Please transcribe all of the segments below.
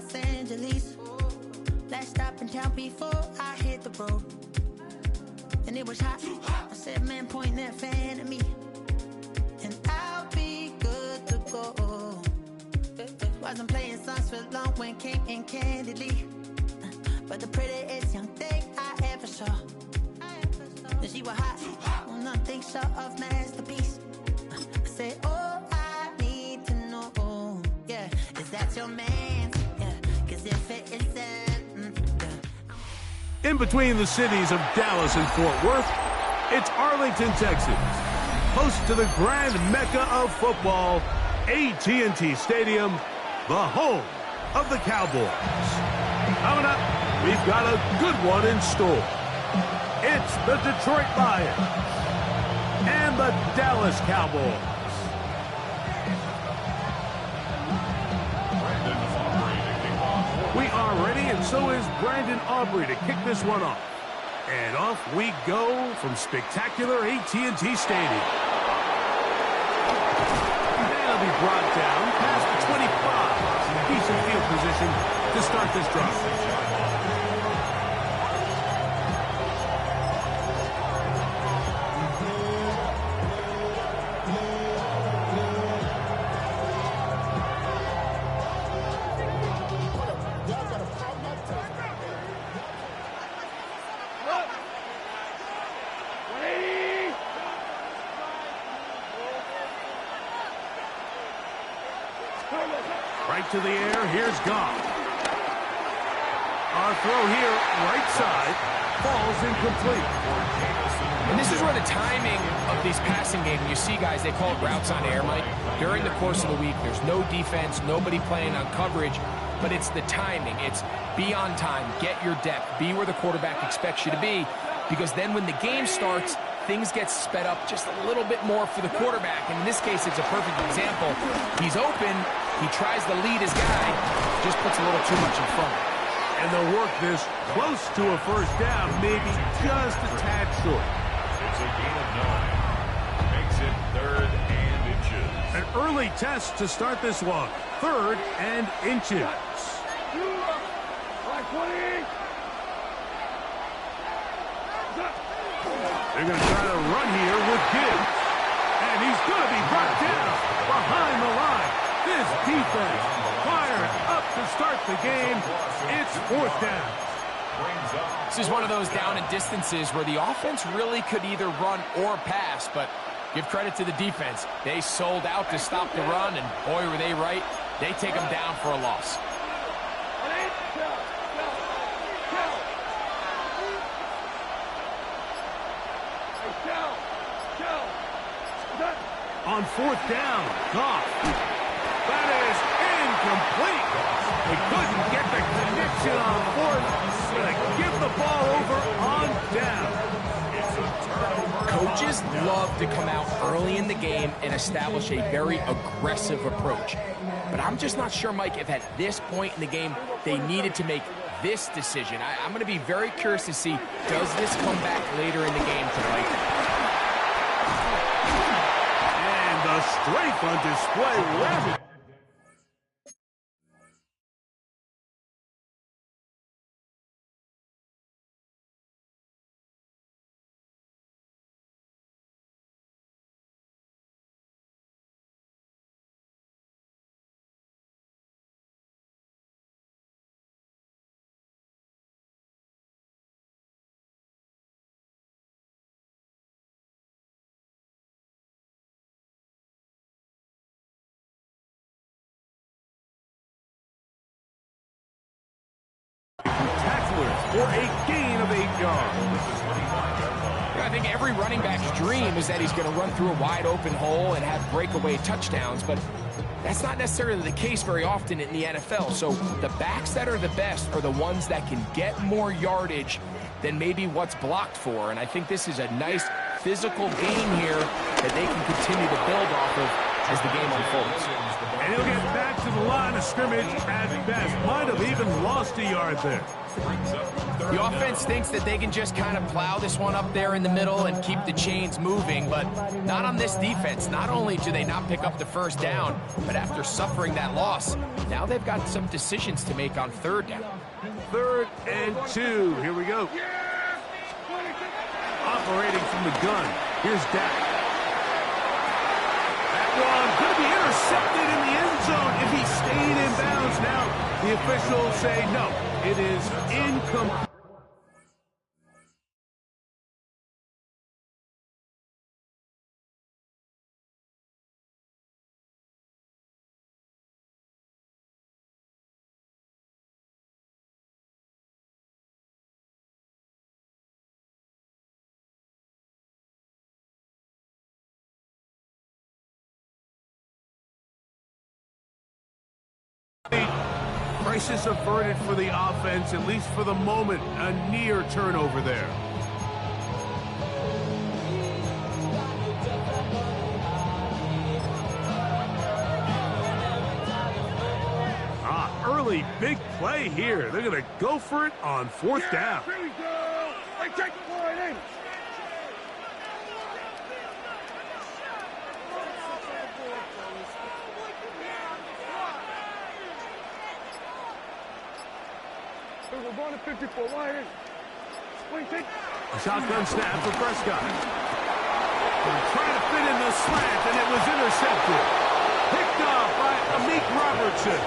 Los Angeles. Last stop in town before I hit the road. And it was hot. I said, man, point that fan at me. And I'll be good to go. Wasn't playing songs for long when came in candidly. But the prettiest young thing I ever saw. And she was hot. Well, nothing short of masterpiece. I said, oh, I need to know. Yeah, is that your man? Yeah, cause if it isn't, yeah. In between the cities of Dallas and Fort Worth, it's Arlington, Texas. Host to the grand mecca of football, AT&T Stadium, the home of the Cowboys. Coming up, we've got a good one in store. It's the Detroit Lions and the Dallas Cowboys. We are ready, and so is Brandon Aubrey to kick this one off. And off we go from spectacular AT&T Stadium. That'll be brought down past the 25. Decent field position to start this drive. Right to the air, here's Goff. Our throw here, right side, falls incomplete. And this is where the timing of these passing games, you see guys, they call it routes on air, Mike. During the course of the week, there's no defense, nobody playing on coverage, but it's the timing. It's be on time, get your depth, be where the quarterback expects you to be, because then when the game starts, things get sped up just a little bit more for the quarterback. And in this case, it's a perfect example. He's open. He tries to lead his guy. Just puts a little too much in front. And they'll work this close to a first down, maybe just a tad short. It's a gain of 9. Makes it 3rd and inches. An early test to start this one. 3rd and inches. They're going to try to run here with Gibbs. And he's going to be brought down behind the line. This defense fired up to start the game. It's 4th down. This is one of those down and distances where the offense really could either run or pass, but give credit to the defense. They sold out to stop the run, and boy, were they right. They take them down for a loss. On 4th down, Goff. That is incomplete. They couldn't get the connection on 4th. Gonna give the ball over on down. Coaches love to come out early in the game and establish a very aggressive approach. But I'm just not sure, Mike, if at this point in the game they needed to make this decision. I'm going to be very curious to see, does this come back later in the game to bite them? The strength on display. Rapid. Tacklers for a gain of 8 yards. I think every running back's dream is that he's going to run through a wide open hole and have breakaway touchdowns, but that's not necessarily the case very often in the NFL. So the backs that are the best are the ones that can get more yardage than maybe what's blocked for. And I think this is a nice physical gain here that they can continue to build off of as the game unfolds. And he'll get back to the line of scrimmage at best. Might have even lost a yard there. The offense thinks that they can just kind of plow this one up there in the middle and keep the chains moving, but not on this defense. Not only do they not pick up the first down, but after suffering that loss, now they've got some decisions to make on third down. 3rd and 2. Here we go. Operating from the gun. Here's Dak. That one could be intercepted in the end zone if he stayed in bounds. Now the officials say no. It is incomplete. Crisis averted for the offense, at least for the moment. A near turnover there. Early big play here. They're going to go for it on 4th down. Here we go. Hey, take the ball right in. We're going to 54 wide in. Wait, take. A shotgun snap for Prescott. Trying to fit in the slant, and it was intercepted. Picked off by Amik Robertson.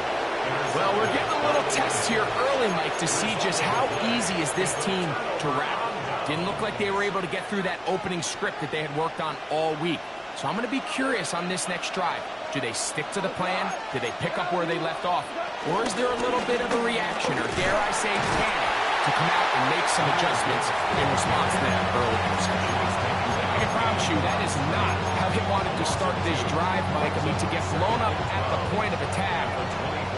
Well, we're getting a little test here early, Mike, to see just how easy is this team to rattle. Didn't look like they were able to get through that opening script that they had worked on all week. So I'm going to be curious on this next drive. Do they stick to the plan? Do they pick up where they left off? Or is there a little bit of a reaction, or dare I say panic, to come out and make some adjustments in response to that early interception? I can promise you that is not how they wanted to start this drive, Mike. I mean, to get blown up at the point of attack,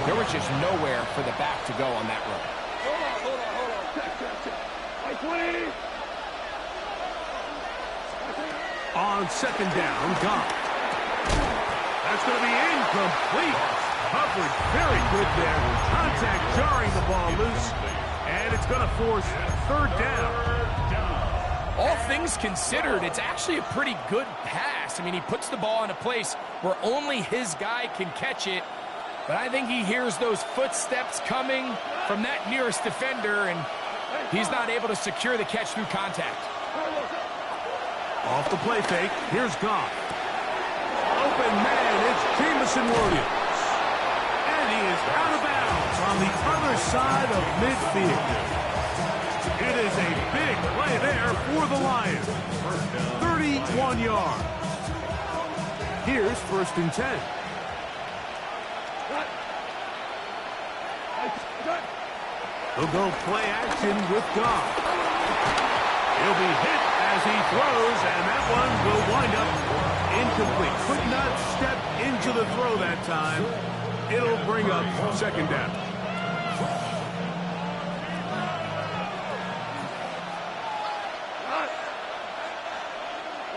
there was just nowhere for the back to go on that run. Hold on. Check. 20. On 2nd down, gone. That's going to be incomplete. Coverage very good there. Contact jarring the ball loose. And it's going to force 3rd down. All things considered, it's actually a pretty good pass. I mean, he puts the ball in a place where only his guy can catch it. But I think he hears those footsteps coming from that nearest defender, and he's not able to secure the catch through contact. Off the play fake. Here's Goff. Open man, it's Jameson Williams. And he is out of bounds on the other side of midfield. It is a big play there for the Lions. 31 yards. Here's 1st and 10. He'll go play action with Goff. He'll be hit as he throws, and that one will wind up incomplete. Could not step into the throw that time. It'll bring up 2nd down.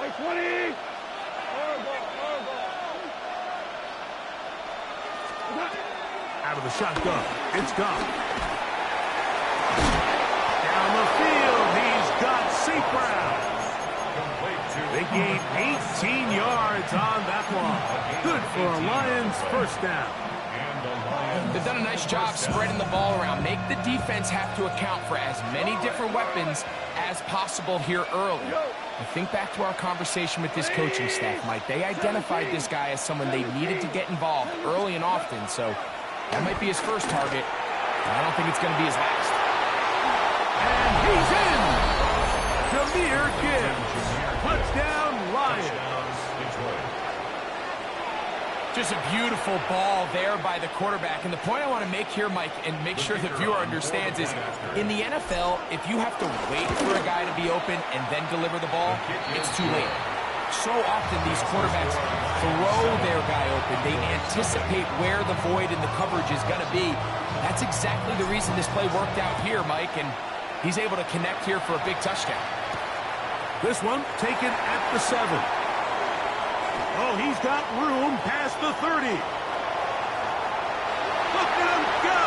Wait, 20. Out of the shotgun, it's gone. Down the field, he's got St. Brown. They gain 18 yards on that one. Good for a Lions 1st down. They've done a nice job spreading the ball around. Make the defense have to account for as many different weapons as possible here early. I think back to our conversation with this coaching staff, Mike. They identified this guy as someone they needed to get involved early and often, so that might be his first target. I don't think it's going to be his last. And he's in! Jahmyr Gibbs. Touchdown, Lions. Just a beautiful ball there by the quarterback. And the point I want to make here, Mike, and make sure the viewer understands is, in the NFL, if you have to wait for a guy to be open and then deliver the ball, it's too late. So often these quarterbacks throw their guy open. They anticipate where the void in the coverage is going to be. That's exactly the reason this play worked out here, Mike, and he's able to connect here for a big touchdown. This one taken at the 7. Oh, he's got room past the 30. Look at him go!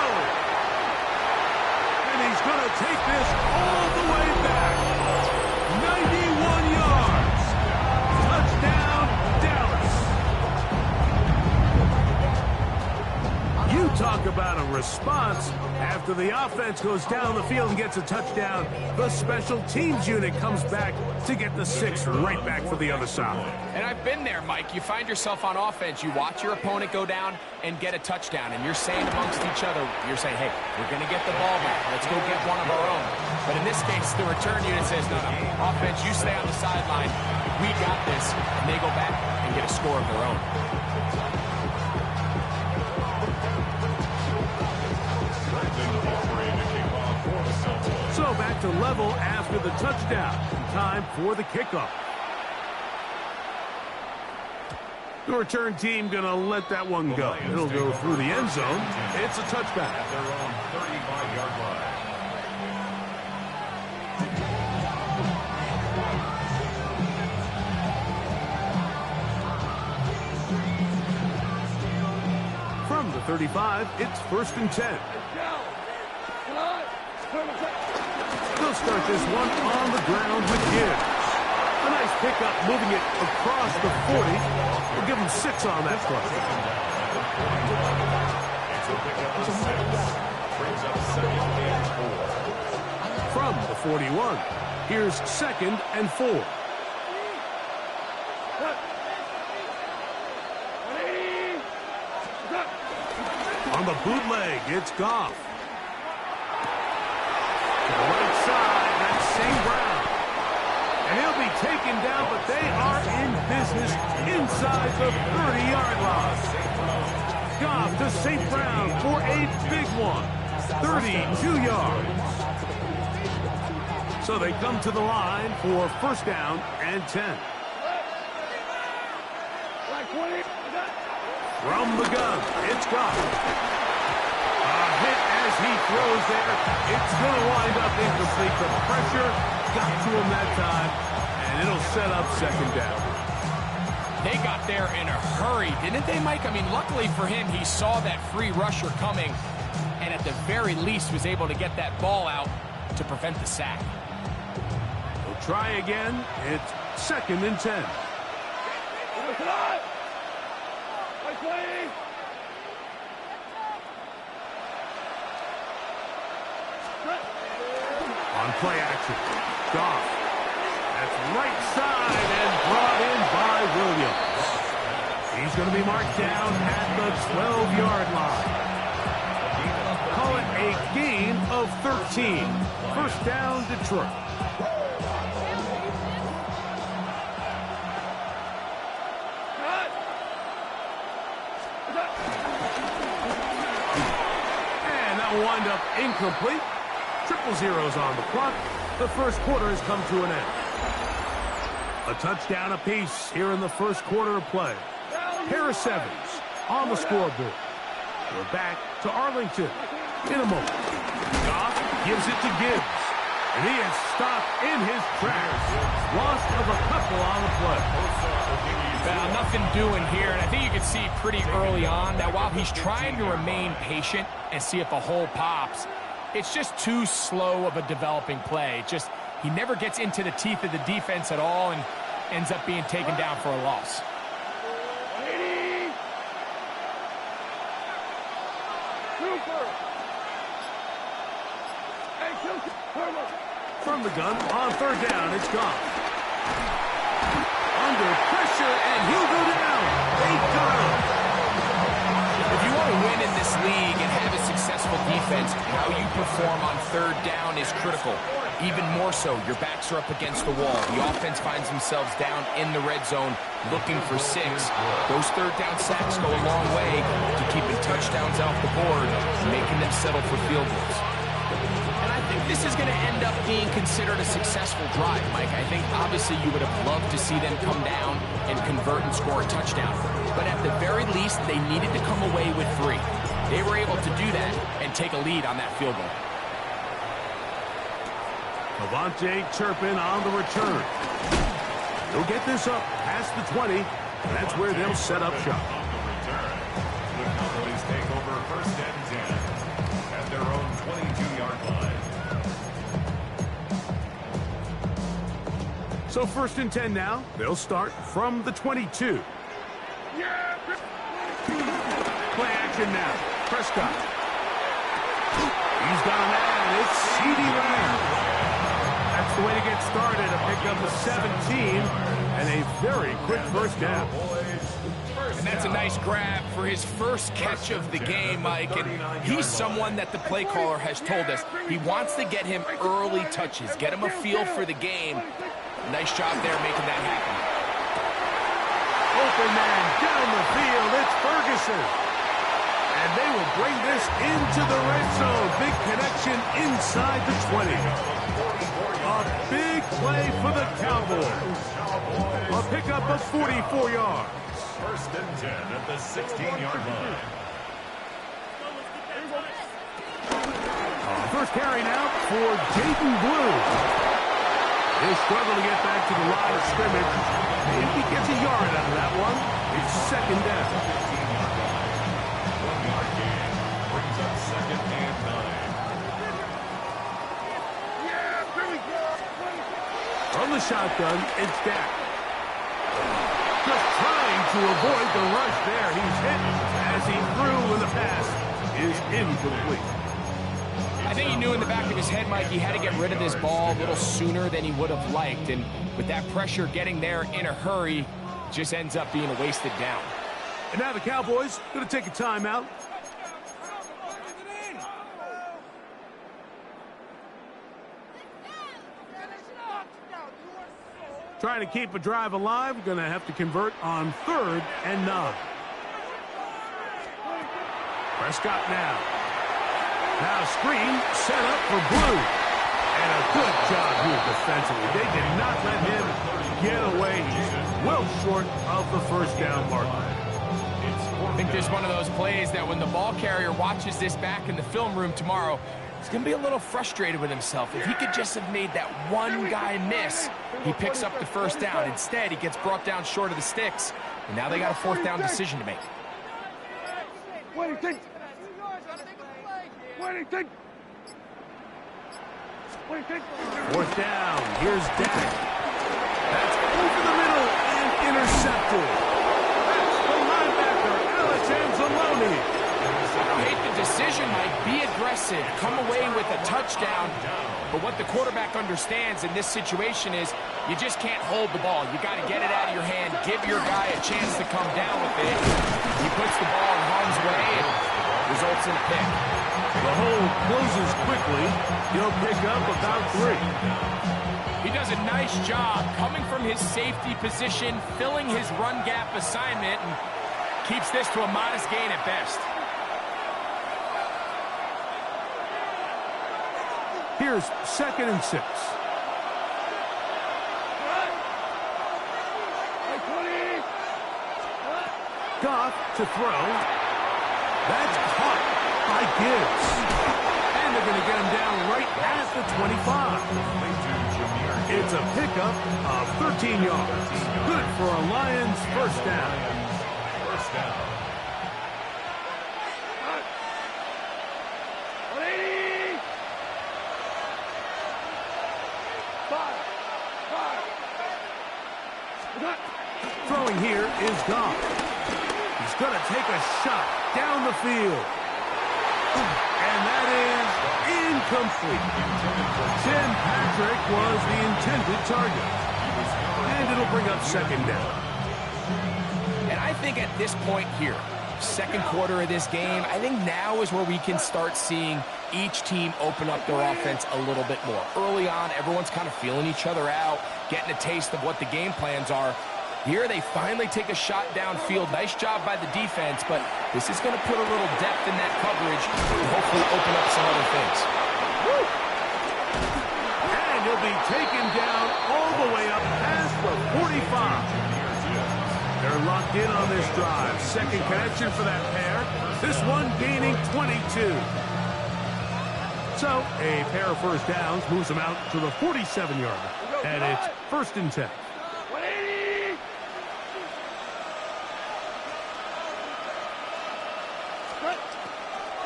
And he's going to take this all the way back. 91 yards. Touchdown, Dallas. You talk about a response. After the offense goes down the field and gets a touchdown, the special teams unit comes back to get the 6 right back for the other side. And I've been there, Mike. You find yourself on offense. You watch your opponent go down and get a touchdown, and you're saying amongst each other, you're saying, hey, we're going to get the ball back. Let's go get one of our own. But in this case, the return unit says, no, offense, you stay on the sideline. We got this. And they go back and get a score of their own. So back to level after the touchdown. Time for the kickoff. The return team going to let that one go. It'll go through the end zone. It's a touchback. At their own 35-yard line. From the 35, it's 1st and 10. They'll start this one on the ground with Gibbs. A nice pickup, moving it across the 40. We'll give him 6 on that play. It's a pickup of 6. Brings up 2nd and 4. From the 41, here's 2nd and 4. On the bootleg, it's Goff. To the right side, that's St. Brown. And he'll be taken down, but they are in business inside the 30-yard line. Goff to St. Brown for a big one. 32 yards. So they come to the line for 1st down and 10. From the gun, it's Goff. A hit as he throws there. It's going to wind up incomplete. The pressure got to him that time, and it'll set up 2nd down. They got there in a hurry, didn't they, Mike? I mean, luckily for him, he saw that free rusher coming, and at the very least was able to get that ball out to prevent the sack. We'll try again. It's 2nd and 10. On play action, Goff. That's right side and brought in by Williams. He's going to be marked down at the 12-yard line. Call it a gain of 13. 1st down, Detroit. And that will wind up incomplete. 0-0s on the clock. The 1st quarter has come to an end. A touchdown apiece here in the 1st quarter of play. Pair of 7s on the scoreboard. We're back to Arlington in a moment. Goff gives it to Gibbs. And he is stopped in his tracks. Loss of a couple on the play. Well, nothing doing here, and I think you can see pretty early on that while he's trying to remain patient and see if a hole pops, it's just too slow of a developing play. He never gets into the teeth of the defense at all and ends up being taken down for a loss. From the gun, on 3rd down, it's Goff. Under pressure, and he'll go down. They got him. If you want to win in this league and have a successful defense, how you perform on 3rd down is critical. Even more so, your backs are up against the wall. The offense finds themselves down in the red zone looking for 6. Those 3rd down sacks go a long way to keeping touchdowns off the board and making them settle for field goals. And I think this is going to end up being considered a successful drive, Mike. I think obviously you would have loved to see them come down and convert and score a touchdown. But at the very least, they needed to come away with 3. They were able to do that and take a lead on that field goal. Avante Turpin on the return. He'll get this up past the 20. That's where they'll set up shop. The Cowboys take over 1st and 10 at their own 22-yard line. So 1st and 10 now. They'll start from the 22. Play action now. Prescott. He's got a man. It's CeeDee Lamb. That's the way to get started. A pickup of 17 and a very quick first down. And that's a nice grab for his first catch of the game, Mike. And he's someone that the play caller has told us he wants to get him early touches, get him a feel for the game. Nice job there making that happen. Open man down the field. It's Ferguson. And they will bring this into the red zone. Big connection inside the 20. A big play for the Cowboys. A pickup of 44 yards. 1st and 10 at the 16-yard line. First carry now for Jaden Blue. He'll struggle to get back to the line of scrimmage. If he gets a yard out of that one, it's 2nd down. 1-yard gain brings up 2nd and 9. From the shotgun, it's Dak. Just trying to avoid the rush there. He's hit as he threw when the pass is incomplete. I think he knew in the back of his head, Mike, he had to get rid of this ball a little sooner than he would have liked. And with that pressure getting there in a hurry, just ends up being a wasted down. And now the Cowboys going to take a timeout. Trying to keep a drive alive. Going to have to convert on 3rd and 9. Prescott now. Now screen set up for Blue. And a good job here defensively. They did not let him get away. He's well short of the first down mark. I think there's one of those plays that when the ball carrier watches this back in the film room tomorrow, he's going to be a little frustrated with himself. If he could just have made that one guy miss, he picks up the first down. Instead, he gets brought down short of the sticks. And now they got a 4th down decision to make. What do you think? What do you think? What do you think? 4th down. Here's Dak. That's over the middle and intercepted. That's the linebacker, Alex Anzalone. Make the decision, Mike. Be aggressive. Come away with a touchdown. But what the quarterback understands in this situation is you just can't hold the ball. You got to get it out of your hand. Give your guy a chance to come down with it. He puts the ball in harm's way and results in a pick. The hole closes quickly. He'll pick up about 3. He does a nice job coming from his safety position, filling his run gap assignment, and keeps this to a modest gain at best. Here's 2nd and 6. Goff to throw. That's caught by Gibbs. And they're going to get him down right at the 25. It's a pickup of 13 yards. Good for a Lions first down. First down. Throwing here is Goff. He's going to take a shot down the field. And that is incomplete. Tim Patrick was the intended target. And it'll bring up 2nd down. And I think at this point here, 2nd quarter of this game, I think now is where we can start seeing each team open up their offense a little bit more. Early on, everyone's kind of feeling each other out, getting a taste of what the game plans are. Here they finally take a shot downfield. Nice job by the defense, but this is going to put a little depth in that coverage and hopefully open up some other things. And he'll be taken down all the way up past the 45. They're locked in on this drive. 2nd connection for that pair. This one gaining 22. So a pair of first downs moves them out to the 47-yard line. And it's 1st and 10.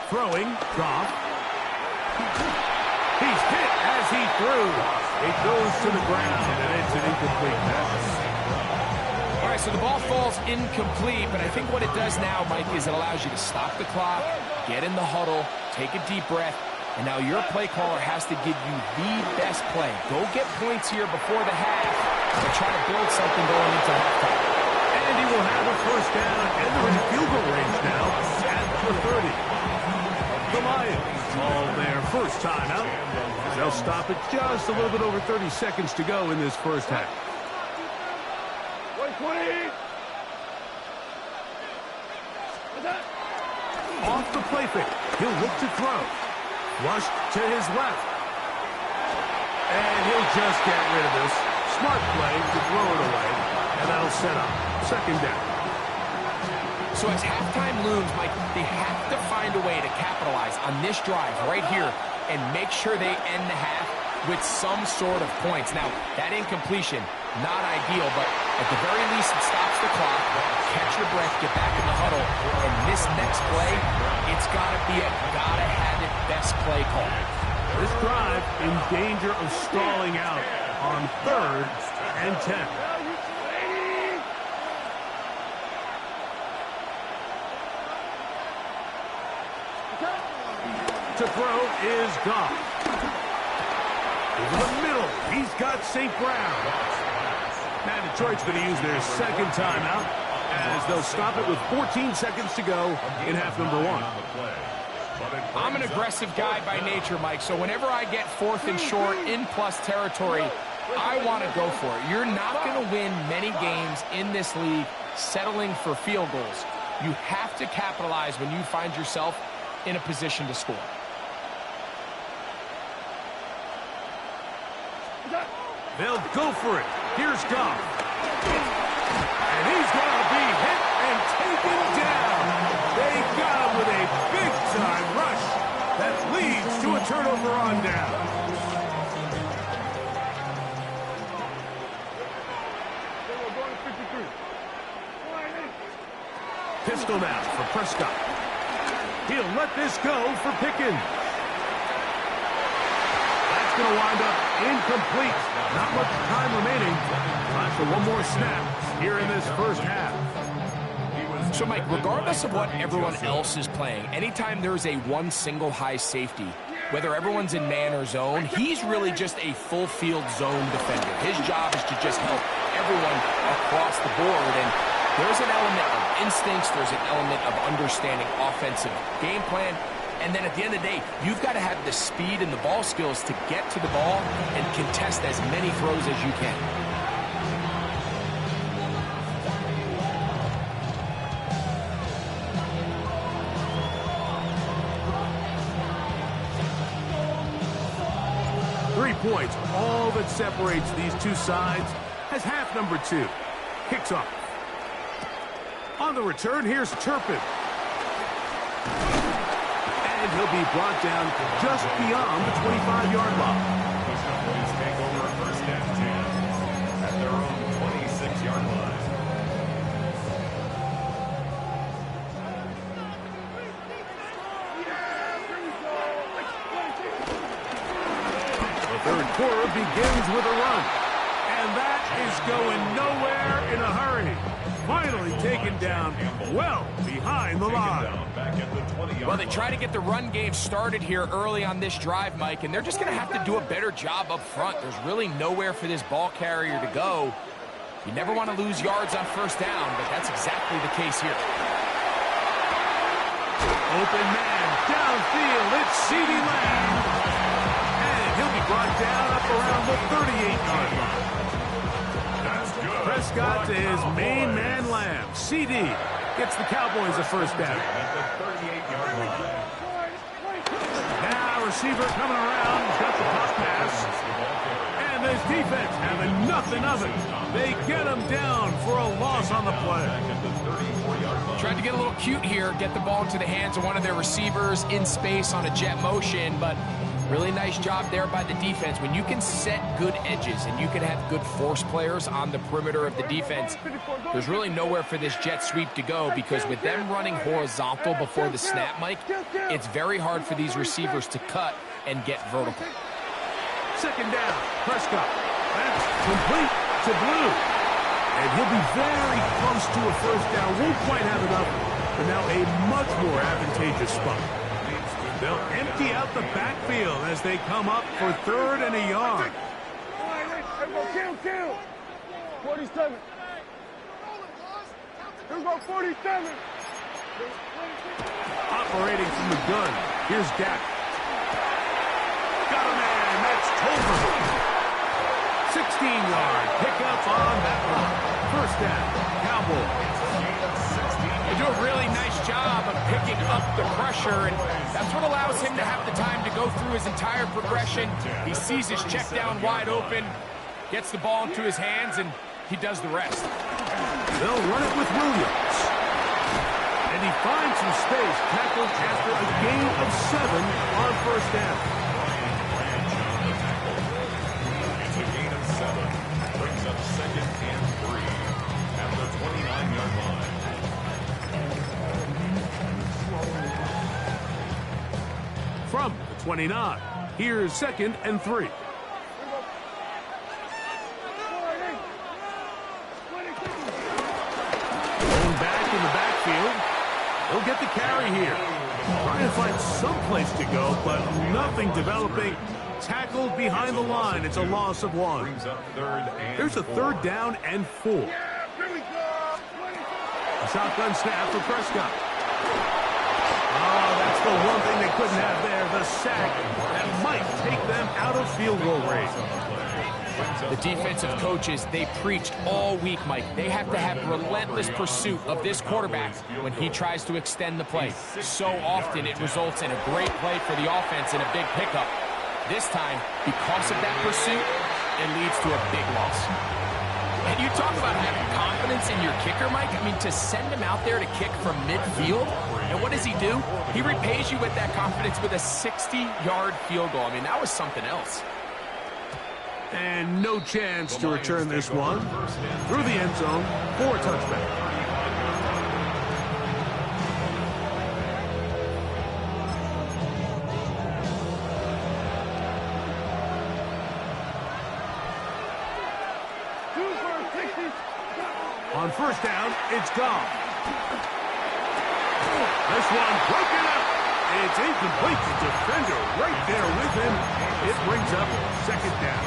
Throwing, Goff. He's hit as he threw. It goes to the ground, and it's an incomplete pass. All right, so the ball falls incomplete, but I think what it does now, Mike, is it allows you to stop the clock, get in the huddle, take a deep breath, and now your play caller has to give you the best play. Go get points here before the half and try to build something going into halftime. And he will have a first down, and they're in field goal range now at the 30. The Lions call their first timeout. They'll stop it just a little bit over 30 seconds to go in this first half. 120. Off the play fake. He'll look to throw. Flush to his left. And he'll just get rid of this. Smart play to throw it away. And that'll set up second down. So as halftime looms, Mike, they have to find a way to capitalize on this drive right here and make sure they end the half with some sort of points. Now, that incompletion, not ideal, but at the very least, it stops the clock. Catch your breath, get back in the huddle, and this next play, it's got to be a gotta-have-it best play call. This drive in danger of stalling out on 3rd and 10. To throw is Goff. Over the middle, he's got St. Brown. Now Detroit's going to use their second timeout as they'll stop it with 14 seconds to go in half number 1. I'm an aggressive guy by nature, Mike, so whenever I get 4th and short in plus territory, I want to go for it. You're not going to win many games in this league settling for field goals. You have to capitalize when you find yourself in a position to score. They'll go for it. Here's Goff. And he's going to be hit and taken down. They got him with a big-time rush that leads to a turnover on down. Pistol now for Prescott. He'll let this go for Pickens. That's going to wind up incomplete. Not much time remaining. Time for one more snap here in this first half. So, Mike, regardless of what everyone else is playing, anytime there's a one single high safety, whether everyone's in man or zone, he's really just a full field zone defender. His job is to just help everyone across the board. And there's an element of instincts, there's an element of understanding offensive game plan, and then at the end of the day, you've got to have the speed and the ball skills to get to the ball and contest as many throws as you can. Points, all that separates these two sides as half number 2 kicks off. On the return, here's Turpin. And he'll be brought down just beyond the 25-yard line. Cowboys take over first and 10 at their own 26-yard line. Third quarter begins with a run. And that is going nowhere in a hurry. Finally taken down well behind the line. Well, they try to get the run game started here early on this drive, Mike, and they're just going to have to do a better job up front. There's really nowhere for this ball carrier to go. You never want to lose yards on first down, but that's exactly the case here. Open man downfield. It's CeeDee Lamb. He'll be brought down up around the 38-yard line. Prescott to his main man, Lamb. CeeDee gets the Cowboys a first down. Now receiver coming around. He's got the pop pass. And this defense having nothing of it. They get him down for a loss on the play. Tried to get a little cute here, get the ball into the hands of one of their receivers in space on a jet motion, but Really nice job there by the defense. When you can set good edges and you can have good force players on the perimeter of the defense, there's really nowhere for this jet sweep to go, because with them running horizontal before the snap, Mike, it's very hard for these receivers to cut and get vertical. Second down, Prescott. That's complete to Blue. And he'll be very close to a first down. Won't quite have enough, but now a much more advantageous spot. They'll empty out the backfield as they come up for 3rd and a yard. Kill. 47. Here we go, 47. Operating from the gun. Here's Dak. Got a man. That's Tolbert. 16-yard pickup on that one. First down, Cowboys. They do a really nice job of picking up the pressure, and that's what allows him to have the time to go through his entire progression. He sees his check down wide open, gets the ball into his hands, and he does the rest. They'll run it with Williams. And he finds some space, tackled after a gain of 7 on first down. It's a gain of 7. Brings up 2nd and 3 at the 29-yard line. From the 29, here's 2nd and 3. Going back in the backfield. He'll get the carry here. Trying to find some place to go, but nothing developing. Tackled behind the line. It's a loss of 1. Brings up 3rd and Here's a 3rd down and 4. A shotgun snap for Prescott. Oh, that's the one thing they couldn't have there, the sack that might take them out of field goal range. The defensive coaches, they preached all week, Mike. They have to have relentless pursuit of this quarterback when he tries to extend the play. So often it results in a great play for the offense and a big pickup. This time, because of that pursuit, it leads to a big loss. And you talk about having confidence in your kicker, Mike. I mean, to send him out there to kick from midfield, and what does he do? He repays you with that confidence with a 60-yard field goal. I mean, that was something else. And no chance to return this one. Through the end zone for a touchback. On first down, it's gone. This one broken up. It's incomplete. The defender right there with him. It brings up 2nd down.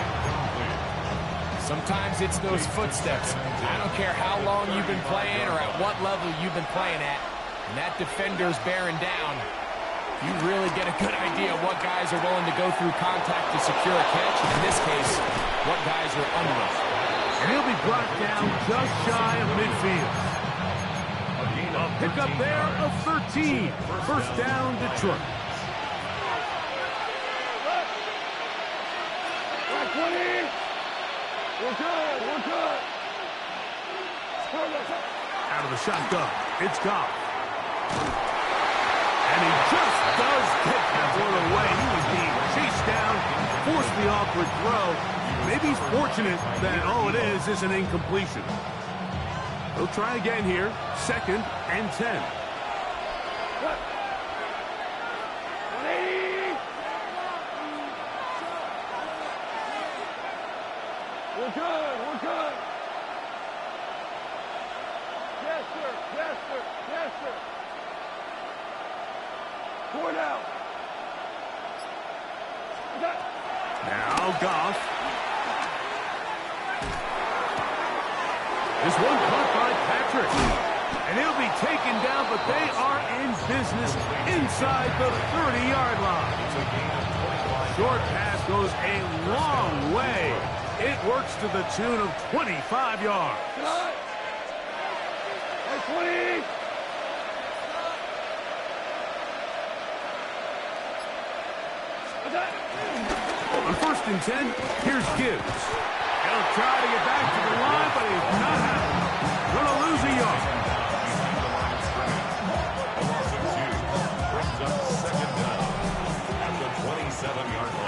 Sometimes it's those footsteps. I don't care how long you've been playing or at what level you've been playing at. And that defender's bearing down. You really get a good idea of what guys are willing to go through contact to secure a catch. In this case, what guys are under. And he'll be brought down just shy of midfield. A pickup there of 13. First down, Detroit. We're good. Out of the shotgun, it's Goff. And he just does get that one away. He was being chased down, forced the awkward throw. Maybe he's fortunate that all it is an incompletion. He'll try again here. 2nd and 10. We're good. Yes, sir. 4 down. Now Goff. This one caught by Patrick. And he'll be taken down, but they are in business inside the 30-yard line. Short pass goes a long way. It works to the tune of 25 yards. 20. On 1st and 10, here's Gibbs. He'll try to get back to the line, but he's not happening. Going to lose a yard. A loss of 2 brings up 2nd down at the 27-yard line.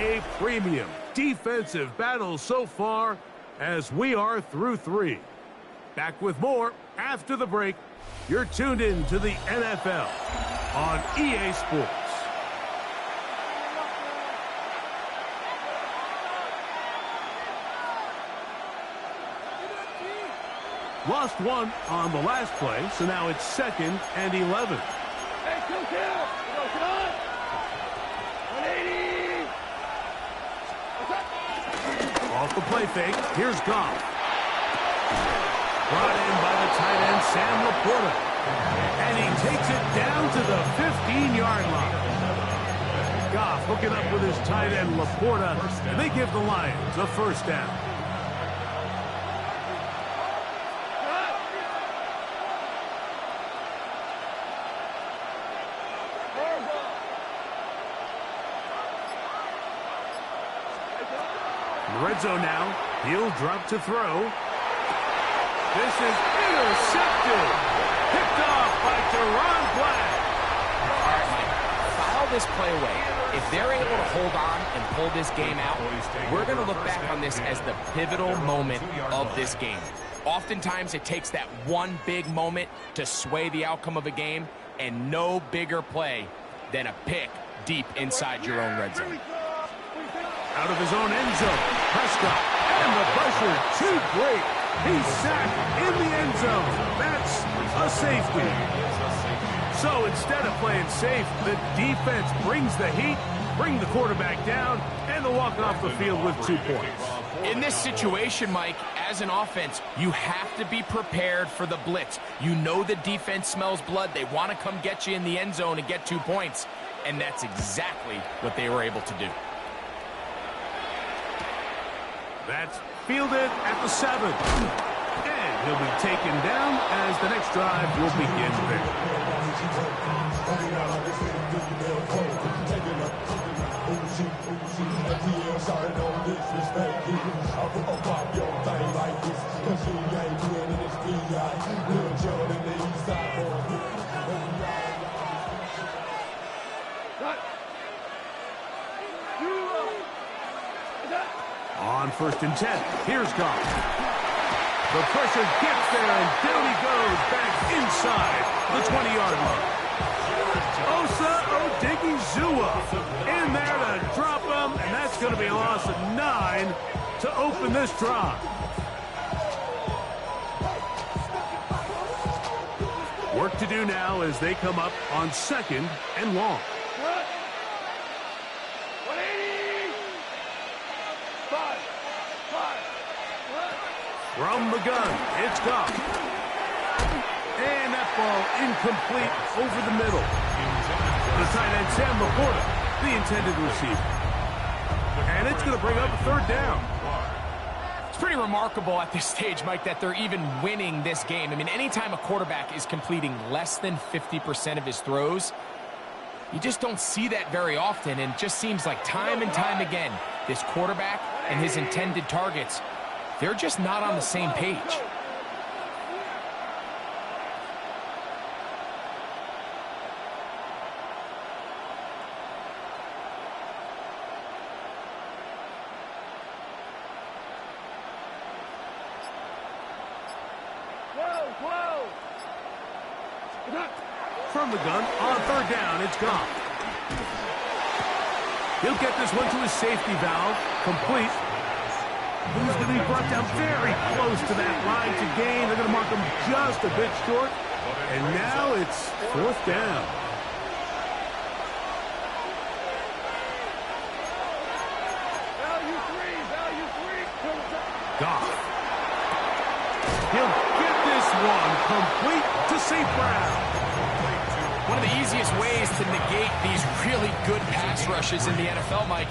a premium defensive battle so far as we are through 3. Back with more after the break. You're tuned in to the NFL on EA Sports. Lost one on the last play, so now it's 2nd and 11. Hey, kill. Come on. 180. Off the play fake, here's Goff. Brought in by the tight end, Sam Laporta. And he takes it down to the 15-yard line. Goff hooking up with his tight end, Laporta, and they give the Lions a first down. Red zone now. He'll drop to throw. This is intercepted. Picked off by Teron Black. All right, Mike, file this play away. If they're able to hold on and pull this game out, we're going to look back on this as the pivotal moment of this game. Oftentimes, it takes that one big moment to sway the outcome of a game, and no bigger play than a pick deep inside your own red zone. Out of his own end zone, Prescott, and the pressure too great. He's sacked in the end zone. That's a safety. So instead of playing safe, the defense brings the heat, bring the quarterback down, and they'll walk off the field with 2 points. In this situation, Mike, as an offense, you have to be prepared for the blitz. You know the defense smells blood. They want to come get you in the end zone and get 2 points, and that's exactly what they were able to do. That's fielded at the 7. And he'll be taken down as the next drive will begin there. On 1st and 10, here's Goff. The pressure gets there, and down he goes back inside the 20-yard line. Osa Odigizua in there to drop him, and that's going to be a loss of 9 to open this drive. Work to do now as they come up on 2nd and long. From the gun, it's Goff. And that ball incomplete over the middle. The tight end, Sam Laporta, the intended receiver. And it's going to bring up a 3rd down. It's pretty remarkable at this stage, Mike, that they're even winning this game. I mean, anytime a quarterback is completing less than 50% of his throws, you just don't see that very often. And it just seems like time and time again, this quarterback and his intended targets, they're just not on the same page. From the gun, on 3rd down, it's Goff. He'll get this one to his safety valve, complete. He's going to be brought down very close to that line to gain. They're going to mark him just a bit short. And now it's 4th down. Value three. Goff. He'll get this one complete to St. Brown. One of the easiest ways to negate these really good pass rushes in the NFL, Mike,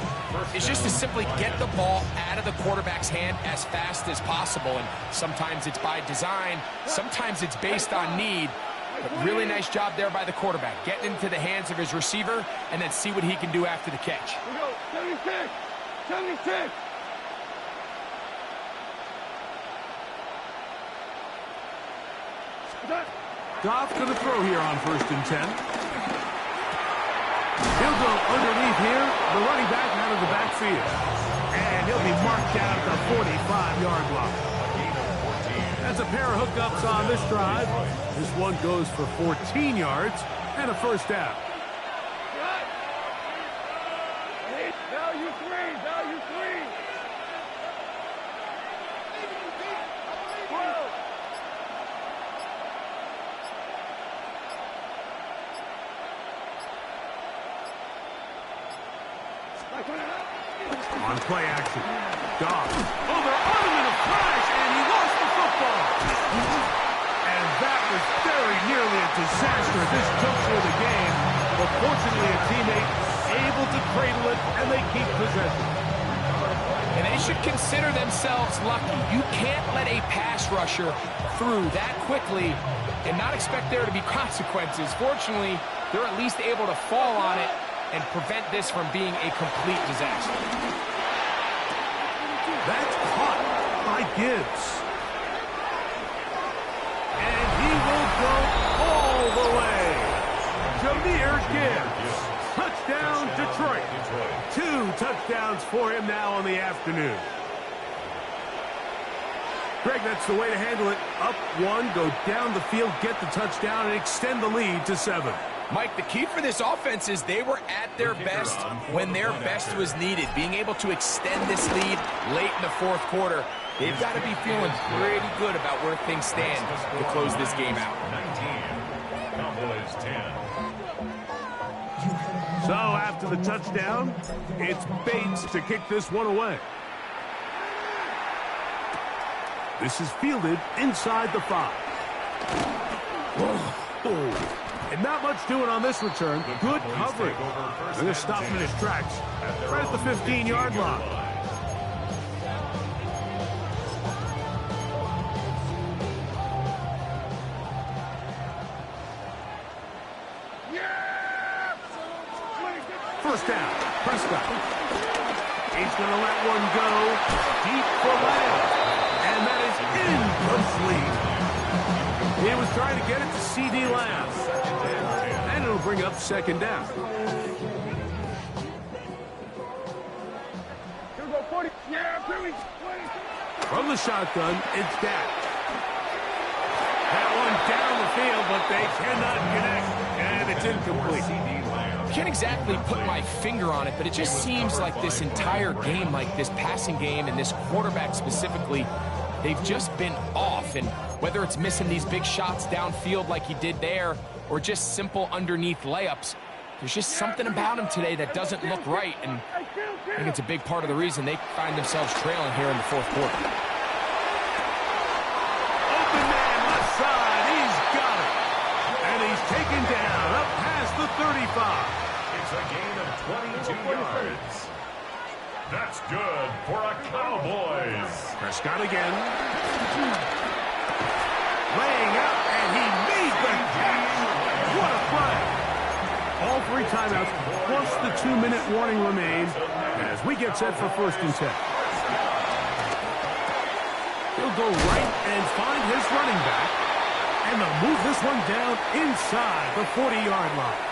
is just to simply get the ball out of the quarterback's hand as fast as possible. And sometimes it's by design, sometimes it's based on need. But really nice job there by the quarterback, getting into the hands of his receiver and then see what he can do after the catch. We go, 76. Goff going to throw here on 1st and 10. He'll go underneath here, The running back out of the backfield. And he'll be marked down at the 45-yard line. That's a pair of hookups on this drive. This one goes for 14 yards and a first down. Value three, value three. On play action. Dobbs. Oh, they're on him in a flash, and he lost the football. And that was very nearly a disaster at this juncture of the game. But fortunately, a teammate able to cradle it, and they keep possession. And they should consider themselves lucky. You can't let a pass rusher through that quickly and not expect there to be consequences. Fortunately, they're at least able to fall on it and prevent this from being a complete disaster. That's caught by Gibbs. And he will go all the way. Jahmyr Gibbs. Touchdown, Detroit. 2 touchdowns for him now on the afternoon. Greg, that's the way to handle it. Up 1, go down the field, get the touchdown, and extend the lead to 7. Mike, the key for this offense is they were at their best when their best was needed. Being able to extend this lead late in the fourth quarter, they've got to be feeling pretty good about where things stand to close this game out. 19. Cowboys 10. So after the touchdown, it's Bates to kick this one away. This is fielded inside the 5. Oh. And not much doing on this return. Good coverage. They're going to stop him in his tracks right at the 15-yard line. First down, Prescott. He's going to let one go deep for Lamb. And that is incomplete. He was trying to get it to C.D. Lamb. And it'll bring up second down. From the shotgun, it's Dak. That one down the field, but they cannot connect. And it's incomplete. I can't exactly put my finger on it, but it just seems like this entire game, like this passing game and this quarterback specifically, they've just been off. And whether it's missing these big shots downfield like he did there or just simple underneath layups, there's just something about him today that doesn't look right. And I think it's a big part of the reason they find themselves trailing here in the fourth quarter. Open man left side. He's got it. And he's taken down up past the 35. It's a gain of 22 yards. That's good for a Cowboys. Prescott again. Laying out, and he made the catch. What a play. All 3 timeouts, plus the 2-minute warning remain as we get set for 1st and 10. He'll go right and find his running back, and they'll move this one down inside the 40-yard line.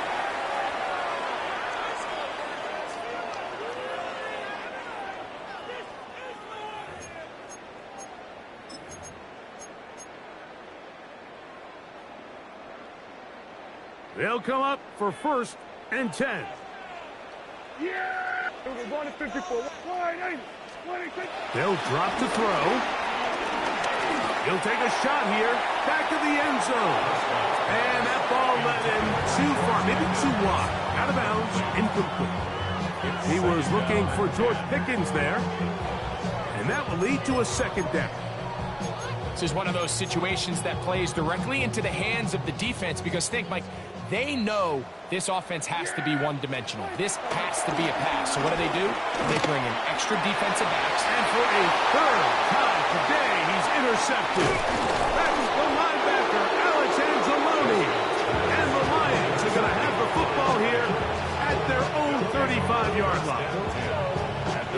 They'll come up for 1st and 10. Yeah! We're going to 54. They'll drop to throw. He'll take a shot here. Back to the end zone. And that ball led him too far, maybe too wide. Out of bounds, incomplete. He was looking for George Pickens there. And that will lead to a 2nd down. This is one of those situations that plays directly into the hands of the defense because think, Mike, they know this offense has to be one-dimensional. This has to be a pass. So what do? They bring in extra defensive backs. And for a 3rd time today, he's intercepted. That's the linebacker, Alex Anzalone. And the Lions are going to have the football here at their own 35-yard line.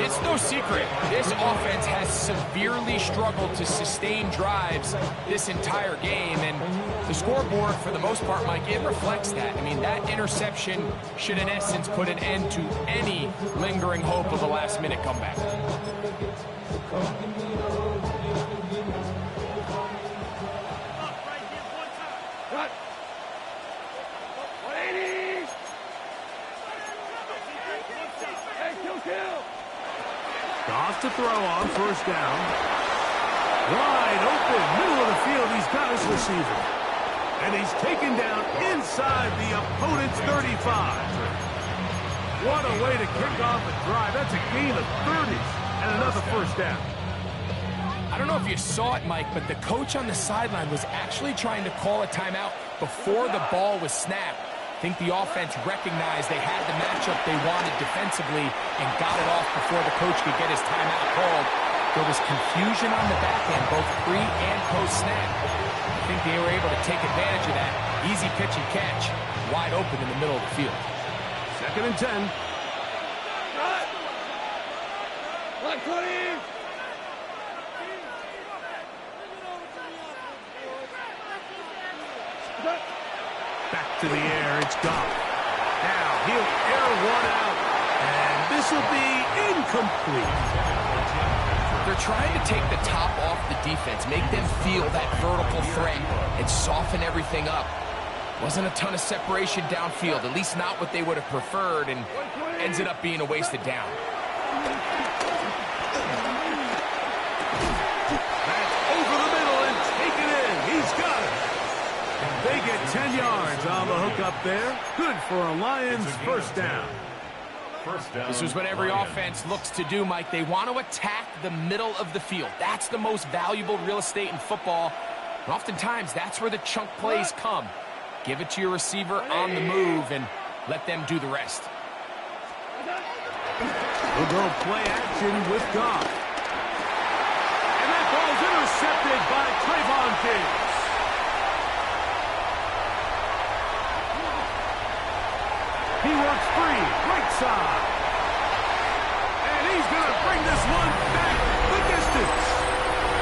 It's no secret. This this offense has severely struggled to sustain drives this entire game, and the scoreboard, for the most part, Mike, it reflects that. I mean, that interception should, in essence, put an end to any lingering hope of a last-minute comeback. Goff to throw on first down. Wide open, middle of the field. He's got his receiver. And he's taken down inside the opponent's 35. What a way to kick off a drive. That's a gain of 30 and another first down. I don't know if you saw it, Mike, but the coach on the sideline was actually trying to call a timeout before the ball was snapped. I think the offense recognized they had the matchup they wanted defensively and got it off before the coach could get his timeout called. There was confusion on the back end, both pre and post-snap. I think they were able to take advantage of that. Easy pitch and catch, wide open in the middle of the field. 2nd and 10. Back to the air, it's Goff. Now he'll air one out, and this will be incomplete. They're trying to take the top off the defense, make them feel that vertical threat, and soften everything up. Wasn't a ton of separation downfield, at least not what they would have preferred, and ends it up being a wasted down. That's over the middle and taken in. He's got it. They get 10 yards on the hook up there. Good for a Lions first down. This is what every offense looks to do, Mike. They want to attack the middle of the field. That's the most valuable real estate in football. And oftentimes, that's where the chunk plays come. Give it to your receiver on the move and let them do the rest. We'll go play action with Goff. And that ball's intercepted by Trayvon Diggs. He works free, right side. And he's going to bring this one back the distance.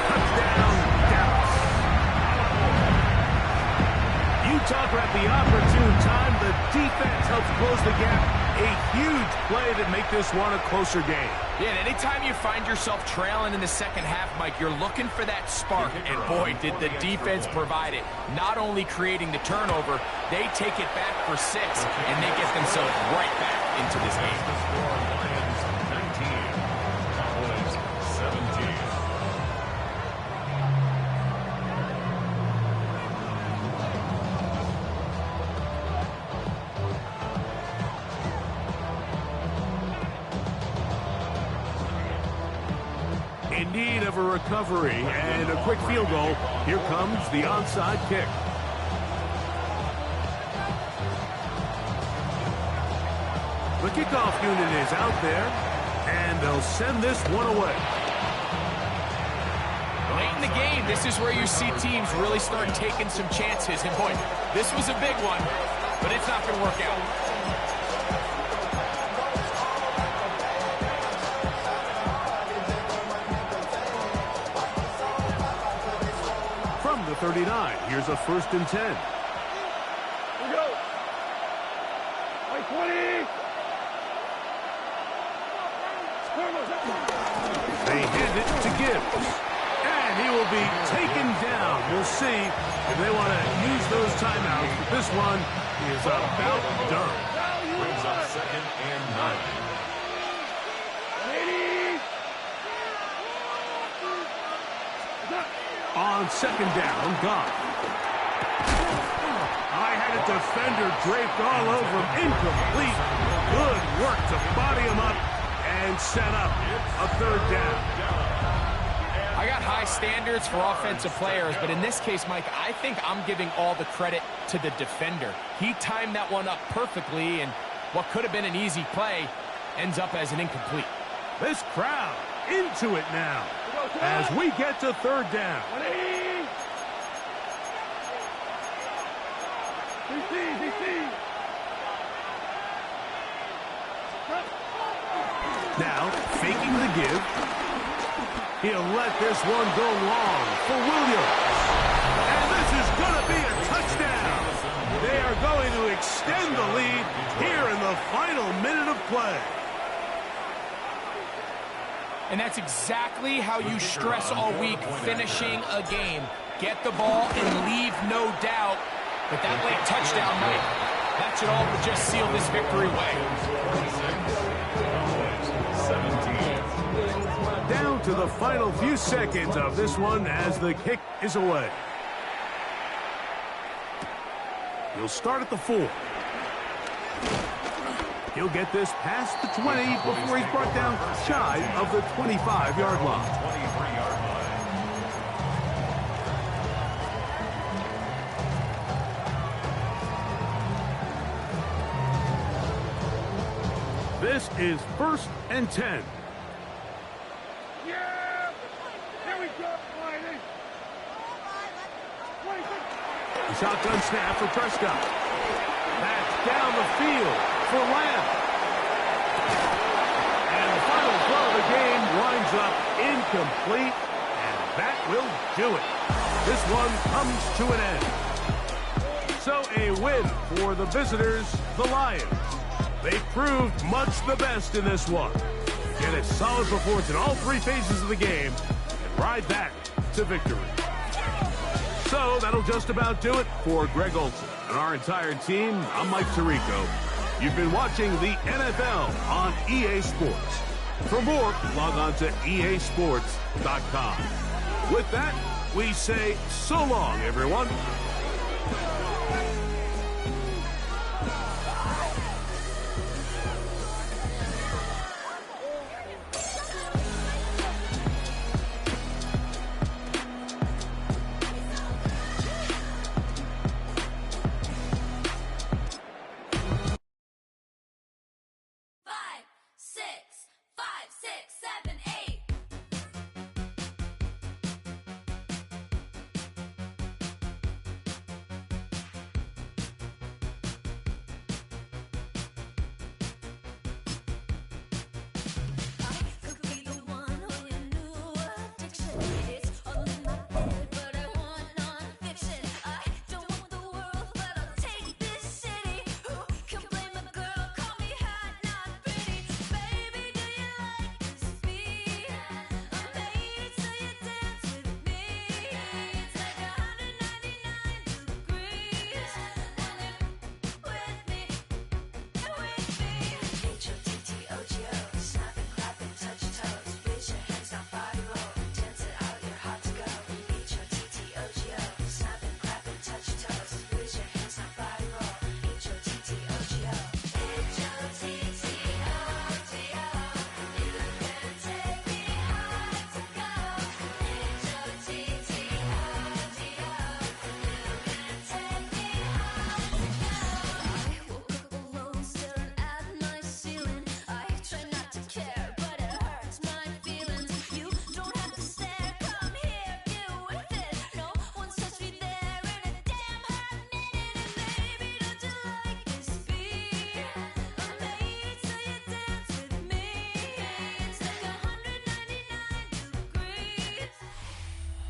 Touchdown, Dallas. You talk about the opportune time. The defense helps close the gap. A huge play to make this one a closer game. Yeah, and anytime you find yourself trailing in the second half, Mike, you're looking for that spark. And boy, did the defense provide it. Not only creating the turnover, they take it back for 6, and they get themselves right back into this game. Lions 19, Cowboys 17. In need of a recovery and a quick field goal. Here comes the onside kick. The kickoff unit is out there, and they'll send this one away. Late in the game, this is where you see teams really start taking some chances. And boy, this was a big one, but it's not going to work out. From the 39, here's a 1st and 10. Here we go. Like 20. They hand it to Gibbs. And he will be taken down. We'll see if they want to use those timeouts. But this one is about done. Brings up 2nd and 9. On 2nd down, Goff. I had a defender draped all over him. Incomplete. Good work to body him up and set up a 3rd down. I got high standards for offensive players, but in this case, Mike, I think I'm giving all the credit to the defender. He timed that one up perfectly, and what could have been an easy play ends up as an incomplete. This crowd into it now as we get to 3rd down. Now, faking the give. He'll let this one go long for Williams. And this is going to be a touchdown. They are going to extend the lead here in the final minute of play. And that's exactly how you stress all week, finishing a game. Get the ball and leave no doubt. But that late touchdown, Mike, that should all but just seal this victory away. 17. Down to the final few seconds of this one as the kick is away. He'll start at the 4. He'll get this past the 20 before he's brought down shy of the 25-yard line. 23-yard line. This is 1st and 10. Yeah! Here we go, Whitey! The shotgun snap for Prescott. That's down the field for Lamb. And the final throw of the game winds up incomplete, and that will do it. This one comes to an end. So a win for the visitors, the Lions. They proved much the best in this one. Get a solid performance in all 3 phases of the game and ride back to victory. So that'll just about do it for Greg Olson and our entire team. I'm Mike Tirico. You've been watching the NFL on EA Sports. For more, log on to easports.com. With that, we say so long, everyone.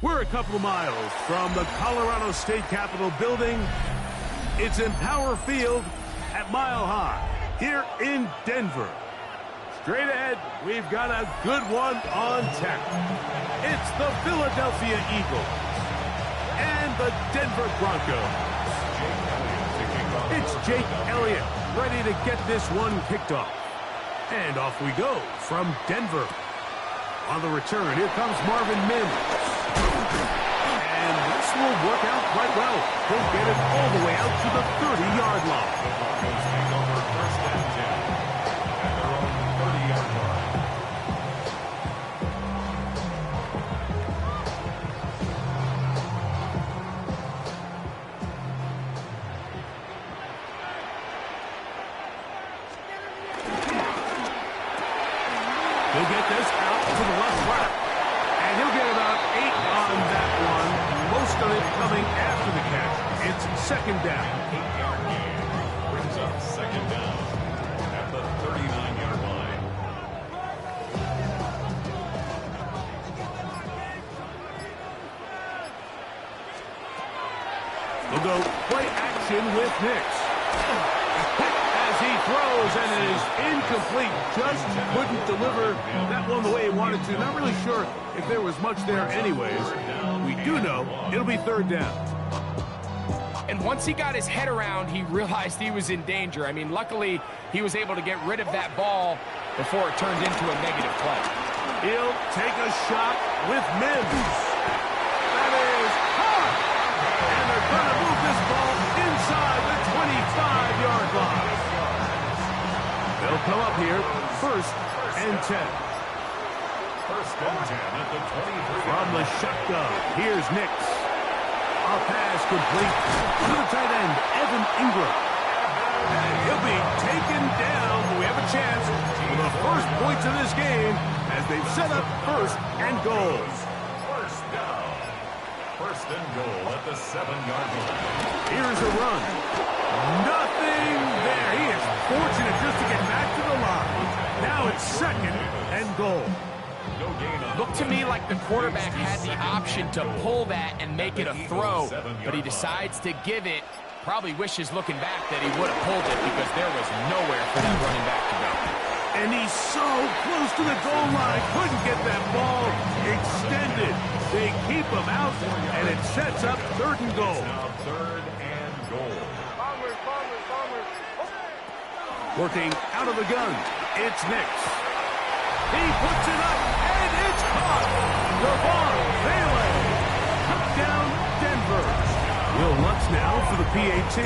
We're a couple of miles from the Colorado State Capitol building. It's in Power Field at Mile High here in Denver. Straight ahead, we've got a good one on tap. It's the Philadelphia Eagles and the Denver Broncos. It's Jake Elliott ready to get this one kicked off. And off we go from Denver. On the return, here comes Marvin Mims. And this will work out quite well. He'll get it all the way out to the 30-yard line. The Broncos take over 1st and 10 at their own 30-yard line. He'll get this out to the left flat. And he'll get about 8 on that one. Most of it coming after the catch. It's 2nd down. 8-yard gain brings up 2nd down at the 39-yard line. They'll go play action with Nix. As he throws, and it is incomplete. Just couldn't deliver that one the way he wanted to. Not really sure if there was much there anyways. We do know it'll be third down. And once he got his head around, he realized he was in danger. I mean, luckily, he was able to get rid of that ball before it turned into a negative play. He'll take a shot with Mims. That is hard. And they're going to move this ball inside the 25-yard line. They'll come up here, 1st and 10. 1st and 10 at the 23. From the shotgun, here's Nix. A pass complete to the tight end, Evan Ingram. And he'll be taken down, but we have a chance for the first points of this game as they've set up 1st and goal. 1st down. 1st and goal at the 7-yard line. Here's a run. Nothing there. He is fortunate just to get back to the line. Now it's 2nd and goal. Looked to me like the quarterback had the option to pull that and make it a throw, but he decides to give it. Probably wishes looking back that he would have pulled it because there was nowhere for that running back to go. And he's so close to the goal line, couldn't get that ball extended. They keep him out, and it sets up 3rd and goal. Now 3rd and goal. Working out of the gun, it's Nix. He puts it up, and it's caught. Devon Bailey took down Denver. Will Lutz now for the PAT.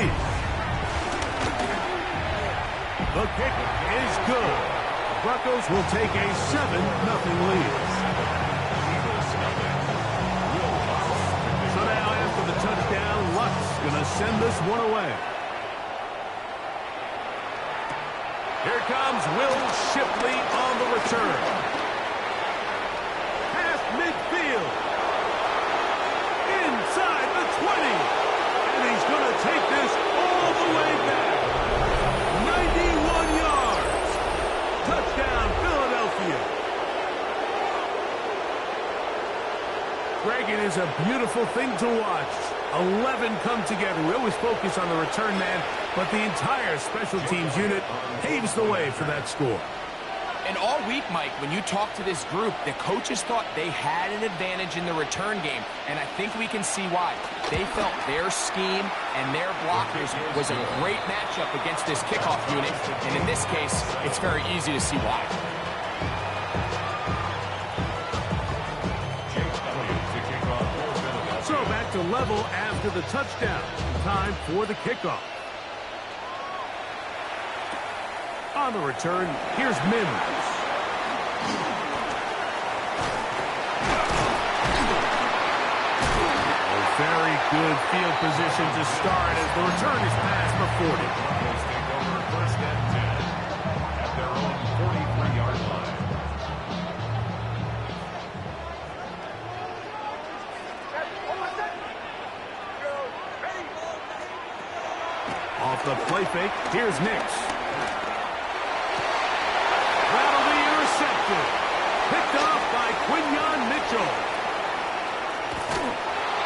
The kick is good. Broncos will take a 7-0 lead. So now after the touchdown, Lutz going to send this one away. Here comes Will Shipley on the return. Past midfield. Inside the 20. And he's going to take this all the way back. 91 yards. Touchdown, Philadelphia. Greg, it is a beautiful thing to watch. 11 come together. We always focus on the return man, but the entire special teams unit paves the way for that score. And all week, Mike, when you talk to this group, the coaches thought they had an advantage in the return game, and I think we can see why. They felt their scheme and their blockers was a great matchup against this kickoff unit, and in this case, it's very easy to see why. So back to level after the touchdown. Time for the kickoff. On the return, here's Mims. Very good field position to start as the return is past the 40. Broncos take over 1st and 10 at their own 43-yard line. Off the play fake, here's Nix. That'll be intercepted. Picked off by Quinyon Mitchell.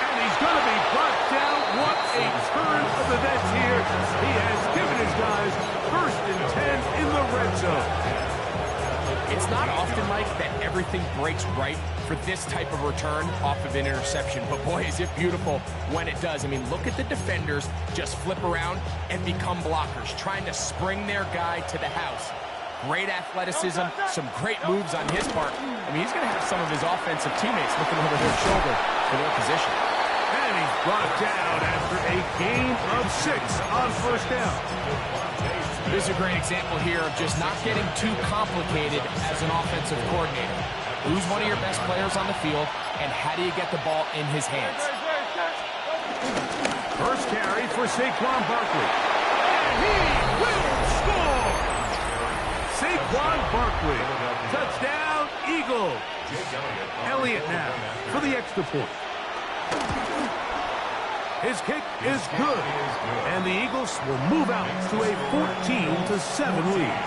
And he's going to be brought down. What a turn of the events here. He has given his guys 1st and 10 in the red zone. It's not often, Mike, that everything breaks right for this type of return off of an interception. But boy, is it beautiful when it does. I mean, look at the defenders just flip around and become blockers, trying to spring their guy to the house. Great athleticism, some great moves on his part. I mean, he's going to have some of his offensive teammates looking over their shoulder for their position. And he's brought down after a gain of 6 on 1st down. This is a great example here of just not getting too complicated as an offensive coordinator. Who's one of your best players on the field, and how do you get the ball in his hands? First carry for Saquon Barkley. And he will score! Saquon Barkley. Touchdown, Eagles. Elliott now for the extra point. His kick is good, and the Eagles will move out to a 14-7 lead.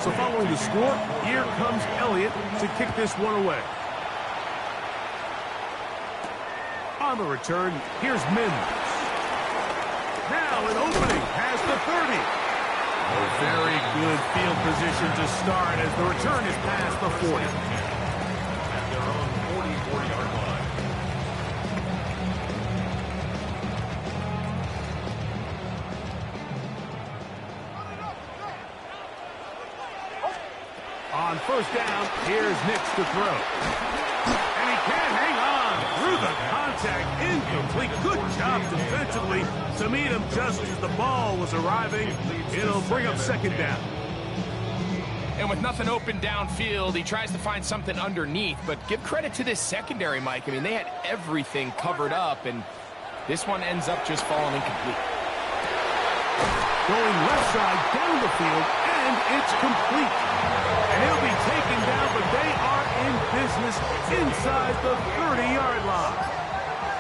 So following the score, here comes Elliott to kick this one away. On the return, here's Mims. Now an opening past the 30. A very good field position to start as the return is past the 40. At their own 44-yard line. On first down, here's Nix to throw. And he can't hang on through the contact. Incomplete. Good job defensively to meet him just as the ball was arriving. It'll bring up second down. And with nothing open downfield, he tries to find something underneath. But give credit to this secondary, Mike. I mean, they had everything covered up, and this one ends up just falling incomplete. Going left side down the field, and it's complete. And he'll be taken down, but they are in business inside the 30-yard line.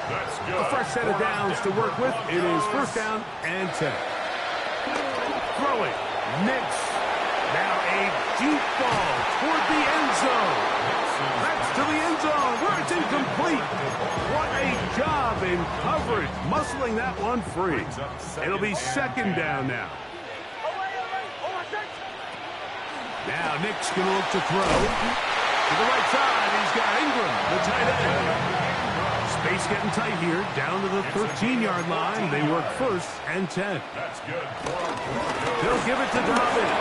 That's good. A fresh set of downs to work with. It is first down and 10. Throwing. Nix. Now a deep ball toward the end zone. That's to the end zone where it's incomplete. What a job in coverage, muscling that one free. It'll be second down now. Now Nick's going to look to throw. To the right side, he's got Ingram, the tight end. Space getting tight here, down to the 13-yard line. They work first and 10. That's good. They'll give it to Dobbins.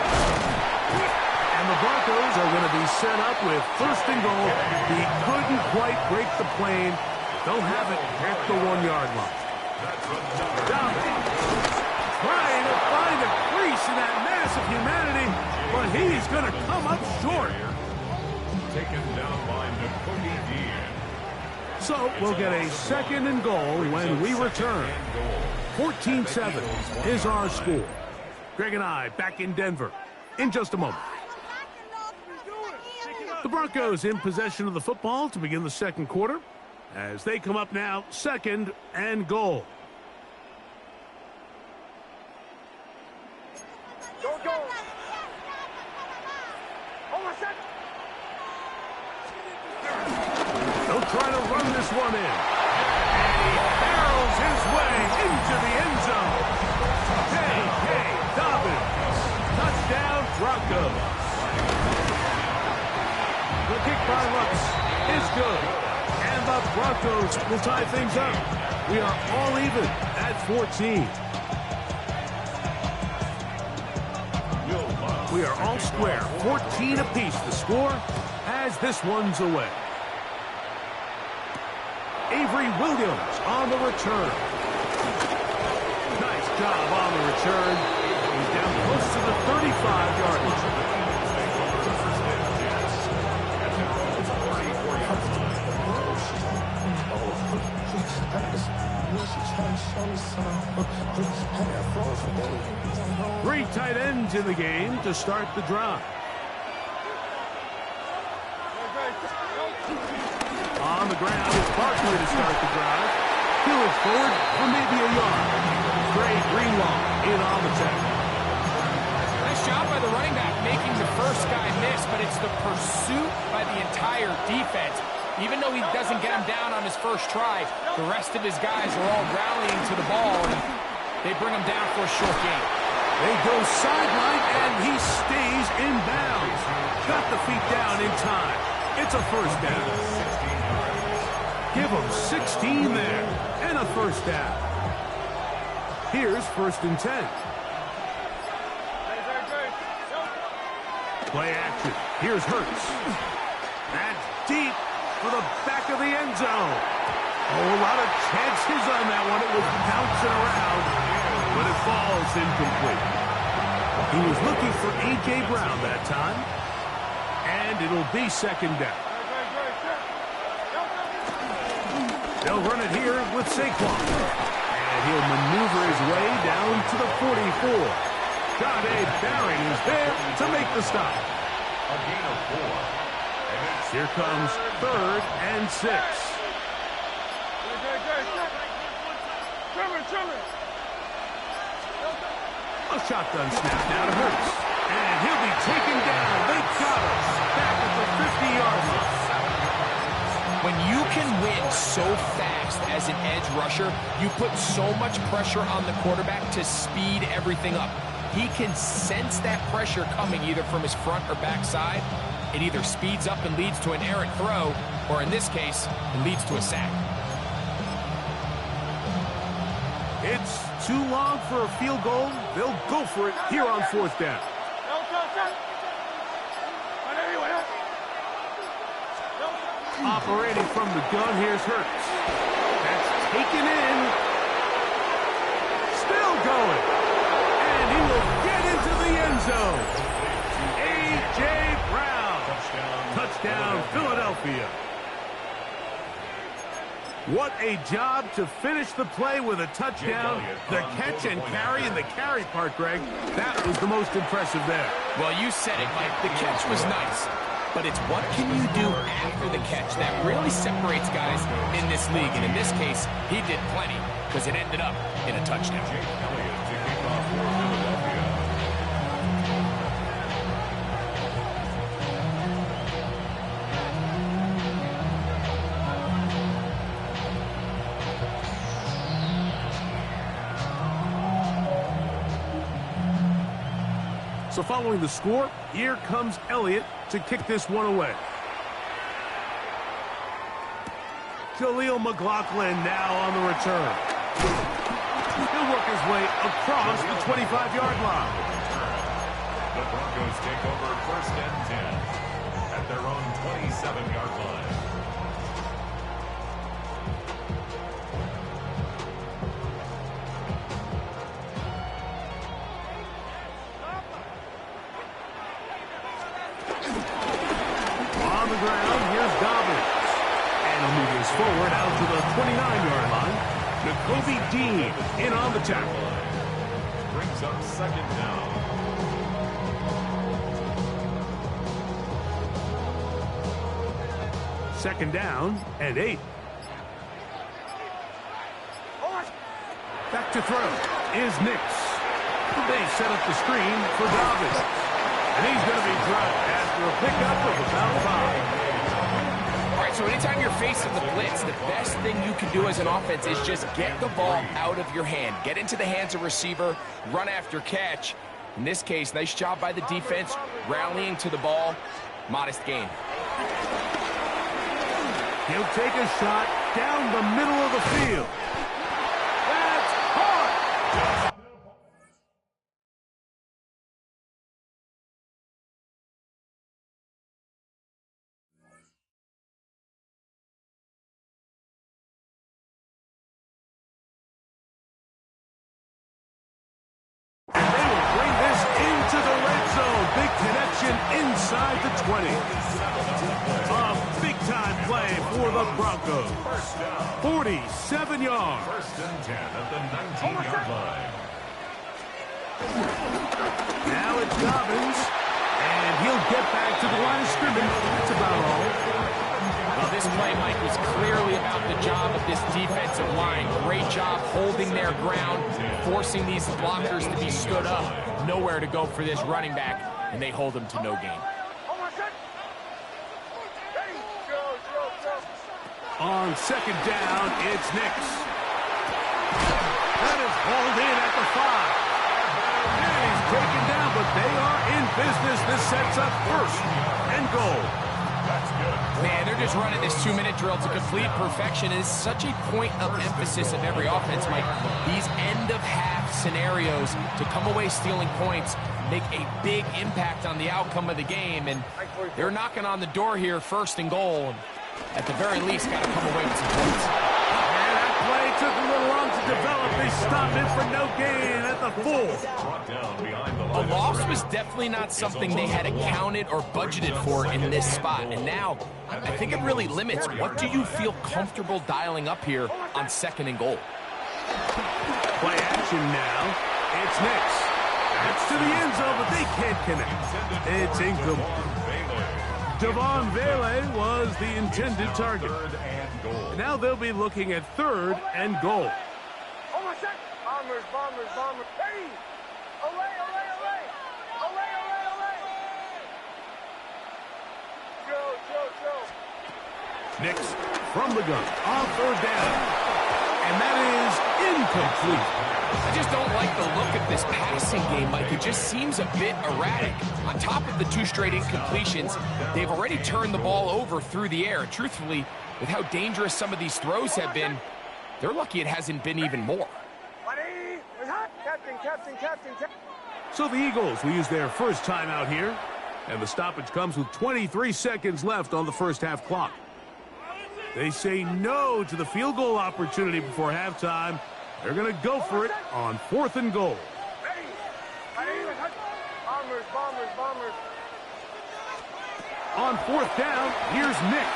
And the Broncos are going to be set up with first and goal. He couldn't quite break the plane. They'll have it at the 1-yard line. Dobbins trying to find a crease in that mass of humanity, but he's going to come up short. Taken down by Nakobe Dean. So we'll get a second and goal when we return. 14-7 is our score. Greg and I back in Denver in just a moment. The Broncos in possession of the football to begin the second quarter as they come up now second and goal. Go. They'll try to run this one in. And he barrels his way into the end zone. J.K. Dobbins. Touchdown, Broncos. The kick by Lutz is good. And the Broncos will tie things up. We are all even at 14. We are all square. 14 apiece the score as this one's away. Avery Williams on the return. Nice job on the return. He's down close to the 35-yard line. Three tight ends in the game to start the drive. On the ground is Barkley to start the drive. He'll look forward for maybe a yard. Trey Greenlaw in on the tackle. Nice job by the running back making the first guy miss, but it's the pursuit by the entire defense. Even though he doesn't get him down on his first try, the rest of his guys are all rallying to the ball, and they bring him down for a short gain. They go sideline, and he stays in bounds. Got the feet down in time. It's a first down. Give him 16 there, and a first down. Here's first and 10. Play action. Here's Hurts. That's deep for the back of the end zone. Oh, a lot of chances on that one. It was bouncing around, but it falls incomplete. He was looking for A.J. Brown that time, and it'll be second down. They'll run it here with Saquon, and he'll maneuver his way down to the 44. Jahdae Barron is there to make the stop. A gain of 4. Here comes third and 6. A shotgun snap now to Hurts. And he'll be taken down. They got him back at the 50-yard line. When you can win so fast as an edge rusher, you put so much pressure on the quarterback to speed everything up. He can sense that pressure coming either from his front or back side. It either speeds up and leads to an errant throw, or in this case, it leads to a sack. It's too long for a field goal. They'll go for it here on 4th down. Operating from the gun, here's Hurts. That's taken in. Still going. And he will get into the end zone. A.J. Brown. Touchdown, Philadelphia. What a job to finish the play with a touchdown. The catch and carry, and the carry part, Greg, that was the most impressive there. Well, you said it, Mike. The catch was nice. But it's what can you do after the catch that really separates guys in this league. And in this case, he did plenty because it ended up in a touchdown. So following the score, here comes Elliott to kick this one away. Jaleel McLaughlin now on the return. He'll work his way across the 25-yard line. The Broncos take over 1st and 10 at their own 27-yard line. Forward out to the 29-yard line. Nakobe Dean in on the tackle. Brings up 2nd down. Second down and 8. Back to throw is Nix. They set up the screen for Dobbins. And he's going to be dropped after a pickup of about 5. So anytime you're facing the blitz, the best thing you can do as an offense is just get the ball out of your hand. Get into the hands of receiver, run after catch. In this case, nice job by the defense, rallying to the ball. Modest gain. He'll take a shot down the middle of the field. That's hard. And they will bring this into the red zone. Big connection inside the 20. A big-time play for the Broncos. 47 yards. 1st and 10 at the 19-yard line. Now it's Dobbins. And he'll get back to the line of scrimmage. That's about all. Well, this play, Mike, was clearly about the job of this defensive line. Great job holding their ground, forcing these blockers to be stood up. Nowhere to go for this running back, and they hold him to no gain. On 2nd down, it's Nix. That is hauled in at the 5. And he's taken down, but they are in business. This sets up 1st and goal. Man, they're just running this 2-minute drill to complete perfection. It is such a point of emphasis of every offense, Mike. These end-of-half scenarios to come away stealing points make a big impact on the outcome of the game. And they're knocking on the door here, 1st and goal. At the very least, got to come away with some points. And that play took a little long to develop. They stopped it for no gain at the 4. A loss was definitely not something they had accounted or budgeted for in this spot. And now, I think it really limits what do you feel comfortable dialing up here on 2nd and goal. Play action now. It's Nix. That's to the end zone, but they can't connect. It's incomplete. Devon Vele was the intended target. Now they'll be looking at 3rd and goal. Bombers, bombers, bombers. Hey! Away, away, away! Away, away, away! Go, go, go! Nix from the gun on third down. And that is incomplete. I just don't like the look of this passing game, Mike. It just seems a bit erratic. On top of the 2 straight incompletions, they've already turned the ball over through the air. Truthfully, with how dangerous some of these throws have been, they're lucky it hasn't been even more. So the Eagles will use their first timeout here. And the stoppage comes with 23 seconds left on the first half clock. They say no to the field goal opportunity before halftime. They're going to go for it on 4th and goal. Bombers. On 4th down, here's Nix.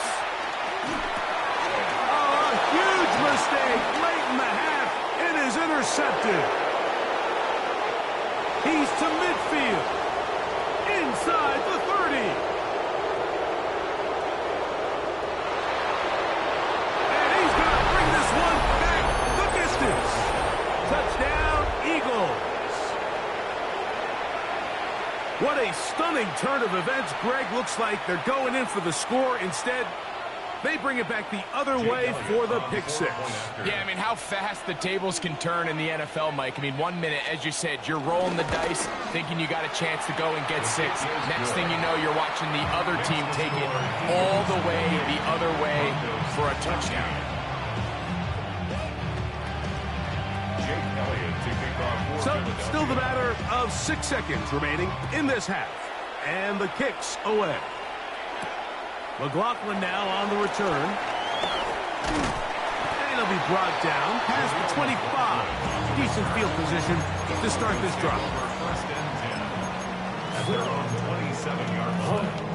Oh, a huge mistake late in the half. It is intercepted. He's to midfield. Inside the 30. Touchdown, Eagles. What a stunning turn of events. Greg, looks like they're going in for the score. Instead, they bring it back the other way for the pick six. Yeah, I mean, how fast the tables can turn in the NFL, Mike. I mean, 1 minute, as you said, you're rolling the dice, thinking you got a chance to go and get 6. Next thing you know, you're watching the other team take it all the way the other way for a touchdown. So, still the matter of 6 seconds remaining in this half. And the kick's away. McLaughlin now on the return. And he'll be brought down past the 25. Decent field position to start this drive. First and 10 at their own 27-yard line.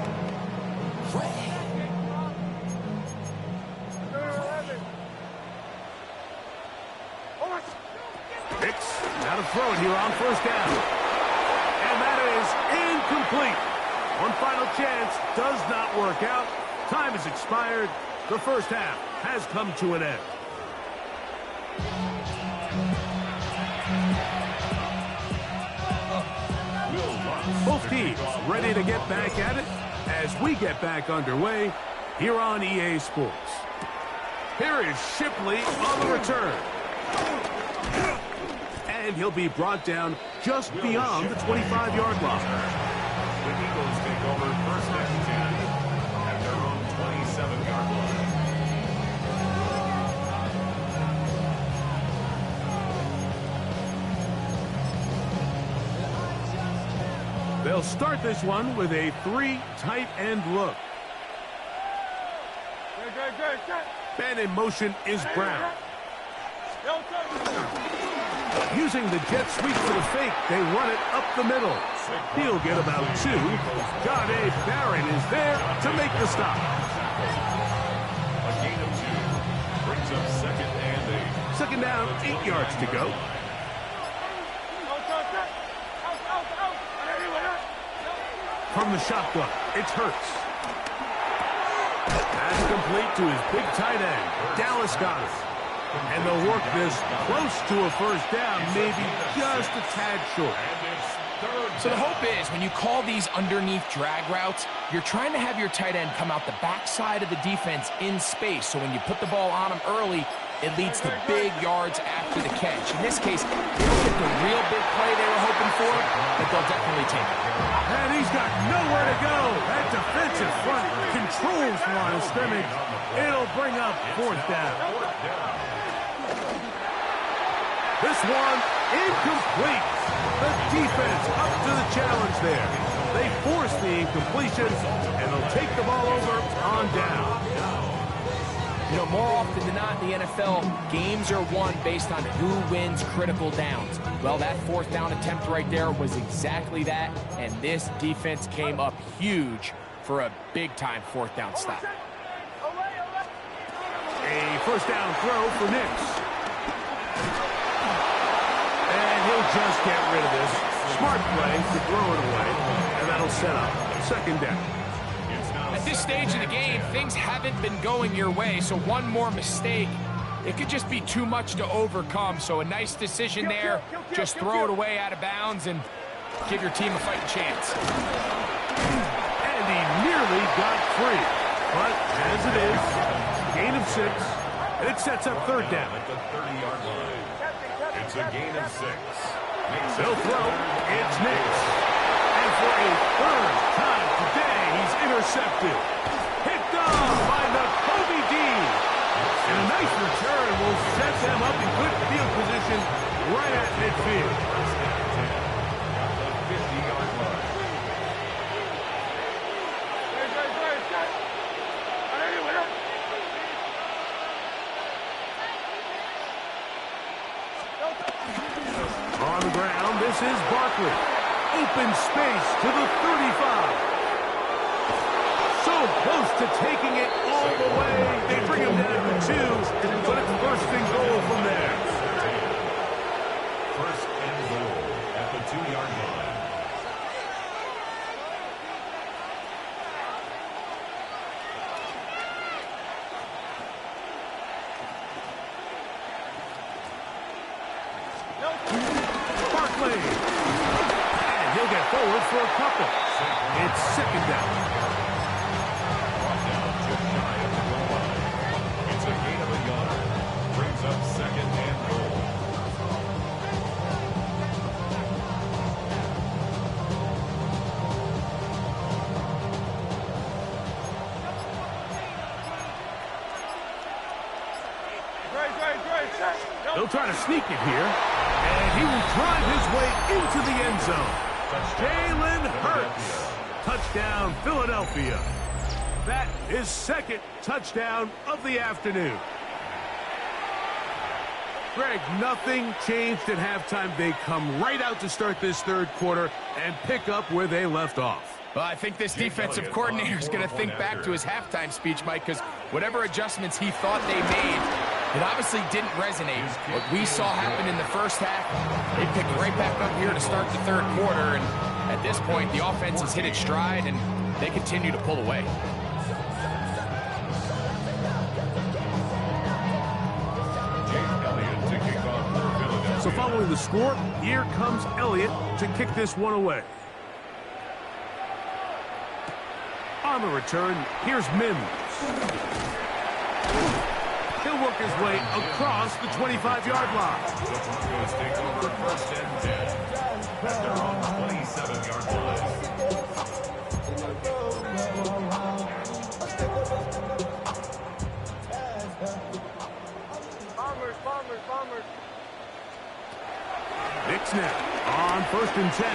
Hicks now to throw it here on first down. And that is incomplete. One final chance does not work out. Time has expired. The first half has come to an end. Both teams ready to get back at it as we get back underway here on EA Sports. Here is Shipley on the return. And he'll be brought down just beyond the 25-yard line. The Eagles take over first and 10 at their own 27-yard line. They'll start this one with a 3 tight end look. Man in motion is Brown. Using the jet sweep for the fake, they run it up the middle. He'll get about 2. John A. Barrett is there to make the stop. A gain of 2 brings up second and 8. Second down, 8 yards to go. From the shotgun, it's Hurts. Pass complete to his big tight end. Dallas got it. And they'll work this close to a first down, maybe just a tad short. So the hope is when you call these underneath drag routes, you're trying to have your tight end come out the backside of the defense in space. So when you put the ball on him early, it leads to big yards after the catch. In this case, they don't get the real big play they were hoping for, but they'll definitely take it. And he's got nowhere to go. That defensive front controls the line of scrimmage. It'll bring up fourth down. This one incomplete. The defense up to the challenge there. They force the incompletion, and they'll take the ball over on down. You know, more often than not in the NFL, games are won based on who wins critical downs. Well, that fourth down attempt right there was exactly that, and this defense came up huge for a big-time fourth down stop. A first down throw for Nix. And he'll just get rid of this. Smart play to throw it away, and that'll set up second down. At this stage of the game, things haven't been going your way, so one more mistake, it could just be too much to overcome. So a nice decision there. Just throw it away out of bounds and give your team a fighting chance. And he nearly got free. But as it is, 6, and it sets up third down. At the 30-yard line. It's a gain of 6. They'll throw. It's Nix. And for a third time today, he's intercepted. Picked off by Nakobe Dean. And a nice return will set them up in good field position right at midfield. First down 10 at the 50-yard line. On the ground, this is Barkley. Open space to the 35. So close to taking it all the way. They bring him down to 2, but it's first and goal from there. First and goal at the 2-yard line. Barkley. And he'll get forward for a couple. It's second down. Brought down just shy of the goal line. It's a gain of a yard. Brings up second and goal. They'll try to sneak it here. And he will drive his way into the end zone. Jalen Hurts. Touchdown, Philadelphia. That is second touchdown of the afternoon. Greg, nothing changed at halftime. They come right out to start this third quarter and pick up where they left off. Well, I think this defensive coordinator is going to think back to his halftime speech, Mike, because whatever adjustments he thought they made, it obviously didn't resonate. What we saw happen in the first half, they picked right back up here to start the third quarter, and at this point, the offense has hit its stride, and they continue to pull away. So following the score, here comes Elliott to kick this one away. On the return, here's Mims. He'll work his way across the 25-yard line. The Broncos take over first and 10 at their own 27-yard line. Bombers. Knicks now on first and 10.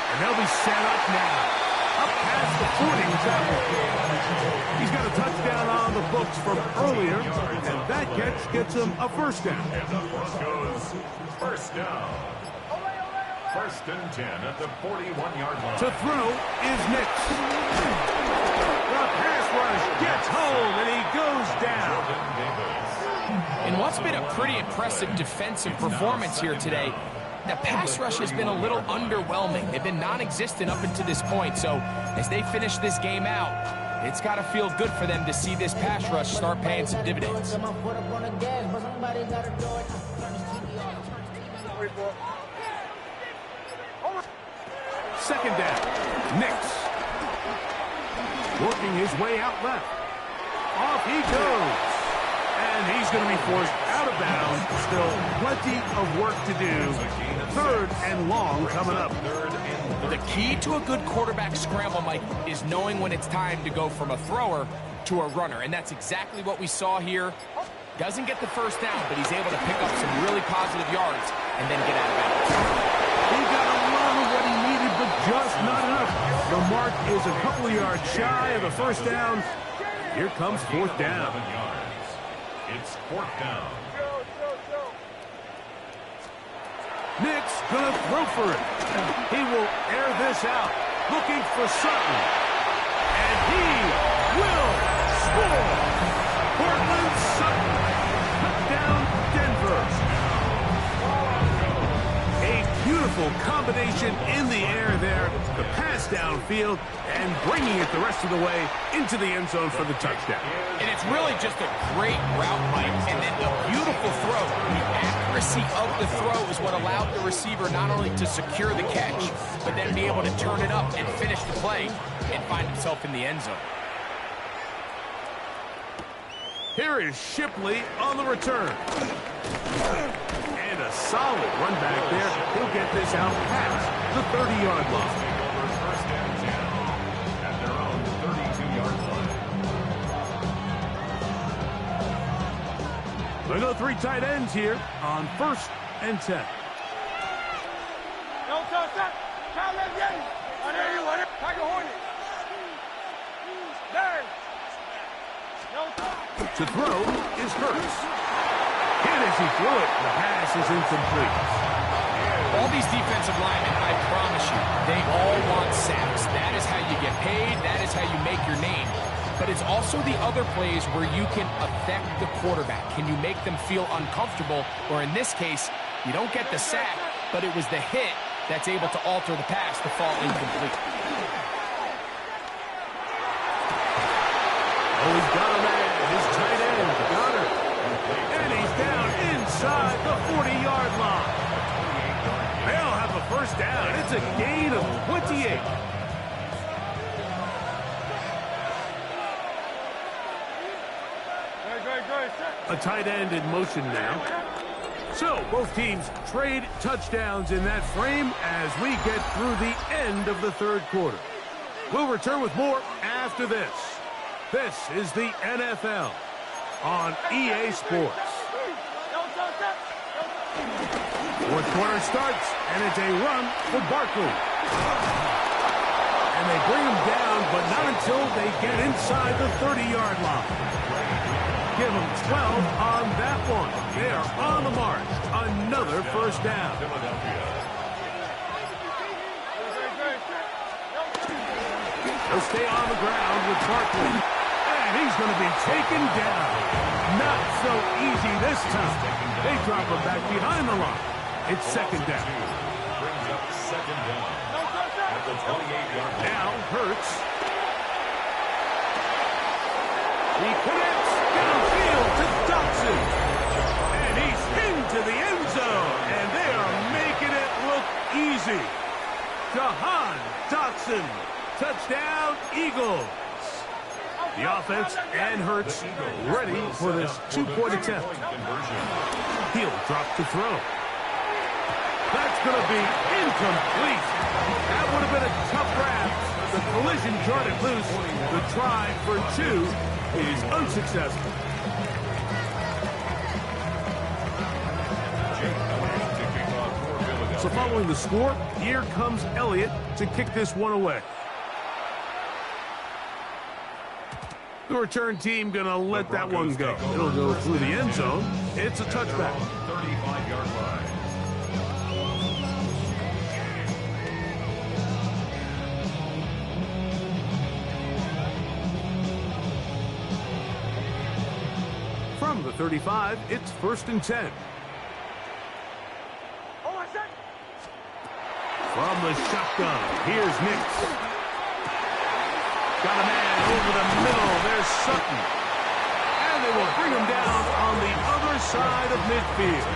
And they'll be set up now. Up past the 40. He's got a touchdown on the books from earlier, and that catch gets him a first down. And the Broncos first down. First and 10 at the 41-yard line. To throw is Nix. The pass rush gets home, and he goes down. In what's been a pretty impressive defensive performance here today, the pass rush has been a little underwhelming. They've been non-existent up until this point, so as they finish this game out, it's got to feel good for them to see this pass rush start paying some dividends. Second down. Nix. Working his way out left. Off he goes. And he's going to be forced out of bounds. Still plenty of work to do. Third and long coming up. The key to a good quarterback scramble, Mike, is knowing when it's time to go from a thrower to a runner. And that's exactly what we saw here. Doesn't get the first down, but he's able to pick up some really positive yards and then get out of bounds. He got a lot of what he needed, but just not enough. The mark is a couple of yards shy of the first down. Here comes fourth down. It's fourth down. Nick's gonna throw for it. He will air this out, looking for Sutton. And he will score. Portland Sutton. Touchdown, Denver. A beautiful combination in the air there. The pass downfield and bringing it the rest of the way into the end zone for the touchdown. And it's really just a great route, Mike, and then a beautiful throw. The accuracy of the throw is what allowed the receiver not only to secure the catch, but then be able to turn it up and finish the play and find himself in the end zone. Here is Shipley on the return. And a solid run back there. He'll get this out past the 30-yard line. First and 10 at their own 32-yard line. We go 3 tight ends here on 1st and 10. To throw is Hurts. And as he threw it, the pass is incomplete. All these defensive linemen, I promise you, they all want sacks. That is how you get paid. That is how you make your name. But it's also the other plays where you can affect the quarterback. Can you make them feel uncomfortable? Or in this case, you don't get the sack, but it was the hit that's able to alter the pass to fall incomplete. Oh, he's got a man. His tight end, Goddard. And he's down inside the 40-yard line. They'll have a first down. It's a gain of 28. A tight end in motion now. So both teams trade touchdowns in that frame as we get through the end of the 3rd quarter. We'll return with more after this. This is the NFL on EA Sports. 4th quarter starts, and it's a run for Barkley. And they bring him down, but not until they get inside the 30-yard line. Give them 12 on that one. They are on the march. Another first down. They'll stay on the ground with Barkley. And he's going to be taken down. Not so easy this time. They drop him back behind the line. It's 2nd down. Brings up 2nd down at the 28-yard line. Now Hurts. He connects downfield to Dotson. And he's into the end zone. And they are making it look easy. Jahan Dotson. Touchdown, Eagles. The offense and Hurts ready for this 2-point attempt. He'll drop to throw. That's going to be incomplete. That would have been a tough grab. The collision jarred it loose. The try for 2 is unsuccessful. So following the score, here comes Elliott to kick this one away. The return team going to let that one go. It'll go through the end zone. It's a touchback. 35-yard line. From the 35, it's 1st and 10. From the shotgun, here's Nix. Got a man over the middle. There's Sutton. And they will bring him down on the other side of midfield.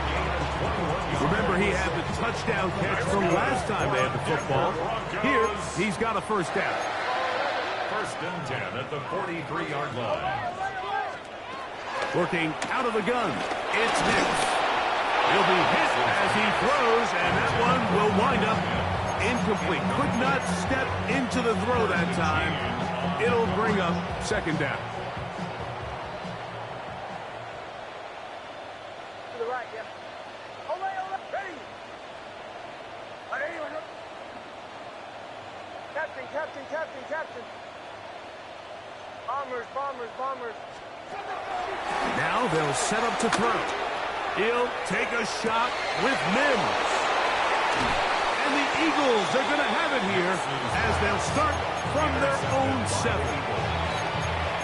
Remember, he had the touchdown catch from last time they had the football. Here, he's got a first down. 1st and 10 at the 43-yard line. Working out of the gun, it's Nix. He'll be hit as he throws, and that one will wind up incomplete. Could not step into the throw that time. It'll bring up 2nd down. To the right, yeah. Hold on, ready. Captain. Bombers. Now they'll set up to throw. He'll take a shot with Mims. And the Eagles are going to have it here as they'll start from their own 7.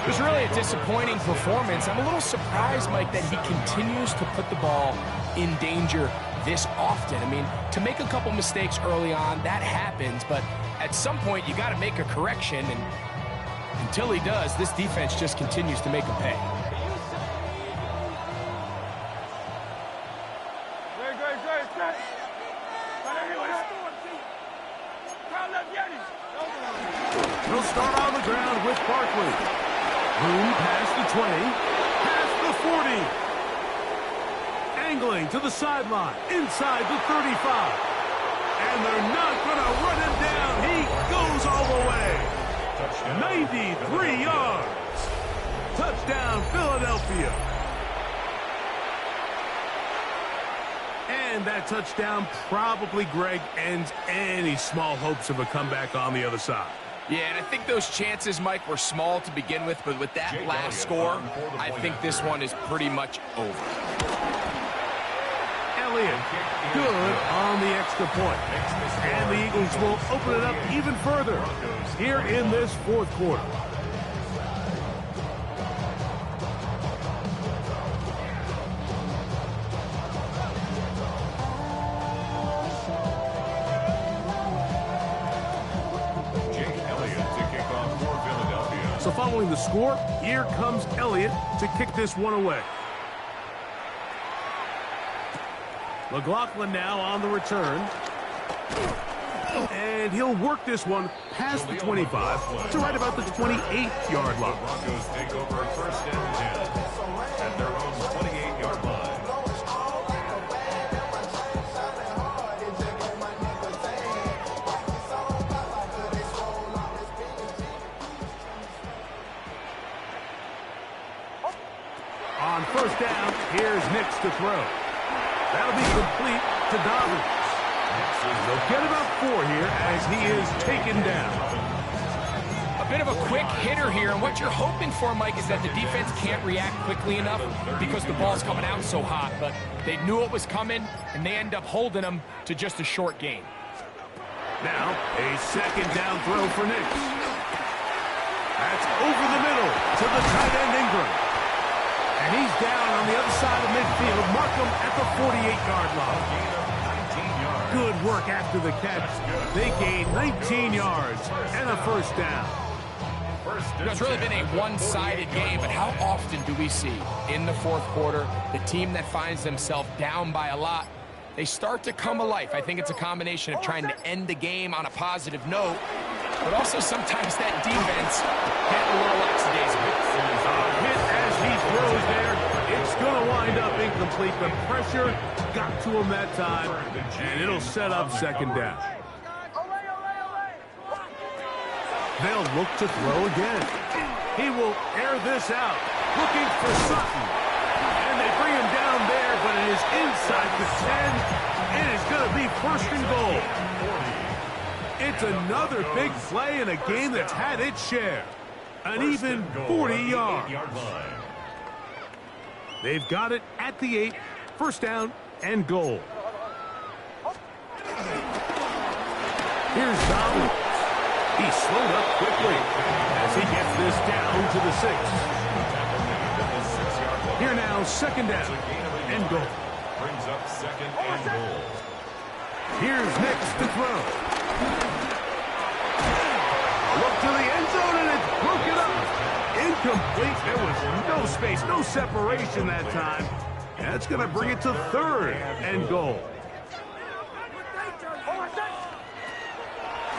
It was really a disappointing performance. I'm a little surprised, Mike, that he continues to put the ball in danger this often. I mean, to make a couple mistakes early on, that happens, but at some point you got to make a correction, and until he does, this defense just continues to make him pay. He'll start on the ground with Barkley. Boom past the 20, past Rolling to the sideline, inside the 35. And they're not going to run him down. He goes all the way. 93 yards. Touchdown, Philadelphia. And that touchdown probably, Greg, ends any small hopes of a comeback on the other side. Yeah, and I think those chances, Mike, were small to begin with, but with that last score, I think this one is pretty much over. Elliott, good on the extra point. And the Eagles will open it up even further here in this fourth quarter. So following the score, here comes Elliott to kick this one away. McLaughlin now on the return. And he'll work this one past the 25 to right about the 28-yard line. Broncos take over first and 10 at their own 28-yard line. On first down, here's Nix to throw. That'll be complete to Dobbins. They'll get about 4 here as he is taken down. A bit of a quick hitter here, and what you're hoping for, Mike, is that the defense can't react quickly enough because the ball's coming out so hot, but they knew it was coming, and they end up holding them to just a short gain. Now, a second down throw for Nix. That's over the middle to the tight end Ingram. And he's down on the other side of midfield. Markham at the 48-yard line. Good work after the catch. They gain 19 yards and a first down. It's really been a one-sided game, but how often do we see in the fourth quarter the team that finds themselves down by a lot, they start to come alive? I think it's a combination of trying to end the game on a positive note, but also sometimes that defense getting a little lackadaisical. Hit as he throws there. It's going to wind up incomplete, but pressure got to him that time, and it'll set up second down. They'll look to throw again. He will air this out, looking for Sutton. And they bring him down there, but it is inside the 10. It is going to be first and goal. It's another big play in a game that's had its share. An even 40 yards. They've got it at the 8. First down and goal. Here's Dobbins. He slowed up quickly as he gets this down to the 6. Here now, second down and goal. Brings up second and goal. Here's Nix to throw. A look to the end zone, and it's broken up. Incomplete. There was no space, no separation that time. That's going to bring it to third and goal.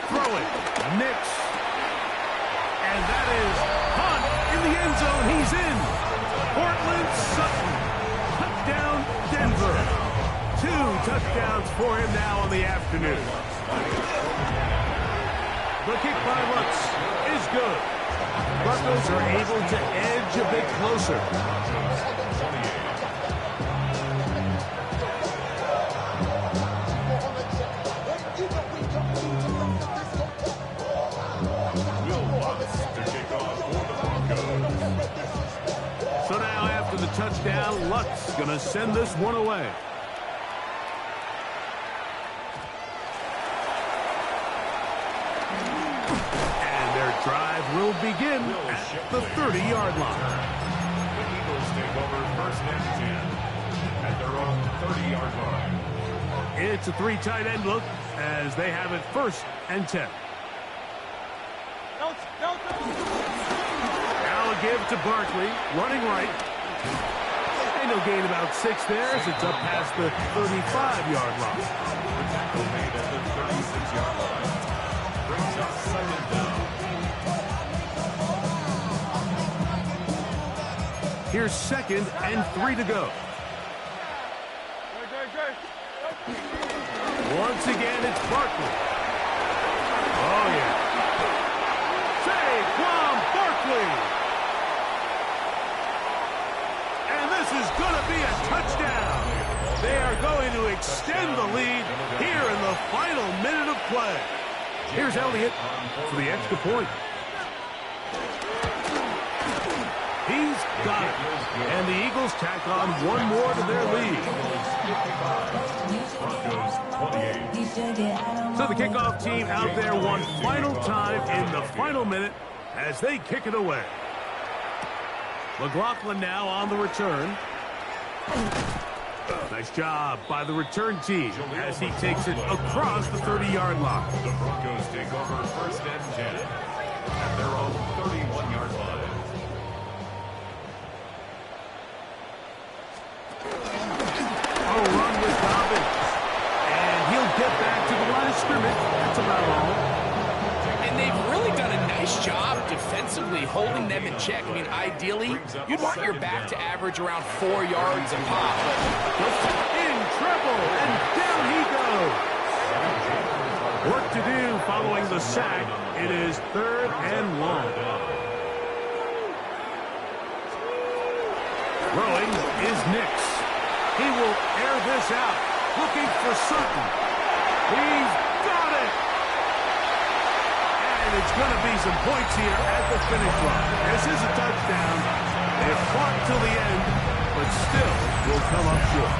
Throwing. Nix. And that is Hunt in the end zone. He's in. Portland Sutton. Touchdown, Denver. 2 touchdowns for him now on the afternoon. The kick by Lutz is good. Broncos are able to edge a bit closer. So now after the touchdown, Lutz going to send this one away. And their drive will begin at the 30-yard line. The Eagles take over first and 10 at their own 30-yard line. It's a 3 tight end look as they have it first and 10. Now a give to Barkley, running right. And he'll gain about 6 there as it's up past the 35-yard line. Tackle made at the 36-yard line. Brings up second down. Here's second and 3 to go. Okay. Once again, it's Barkley. Oh, yeah. Saquon Barkley. And this is going to be a touchdown. They are going to extend the lead here in the final minute of play. Here's Elliott for the extra point. He's got it. And the Eagles tack on one more to their lead. So the kickoff team out there one final time in the final minute as they kick it away. McLaughlin now on the return. Nice job by the return team as he takes it across the 30-yard line. The Broncos take over first and 10 at their own 31-yard line. A run with Dobbins. And he'll get back to the line of scrimmage. That's about all. And they've really done a nice job defensively holding them in check. I mean, ideally, you'd want your back to average around 4 yards a pop. In trouble, and down he goes. Work to do following the sack. It is 3rd and long. Throwing is Nix. He will air this out, looking for Sutton. He's got it! And it's going to be some points here at the finish line. This is a touchdown. They fought till the end, but still will come up short.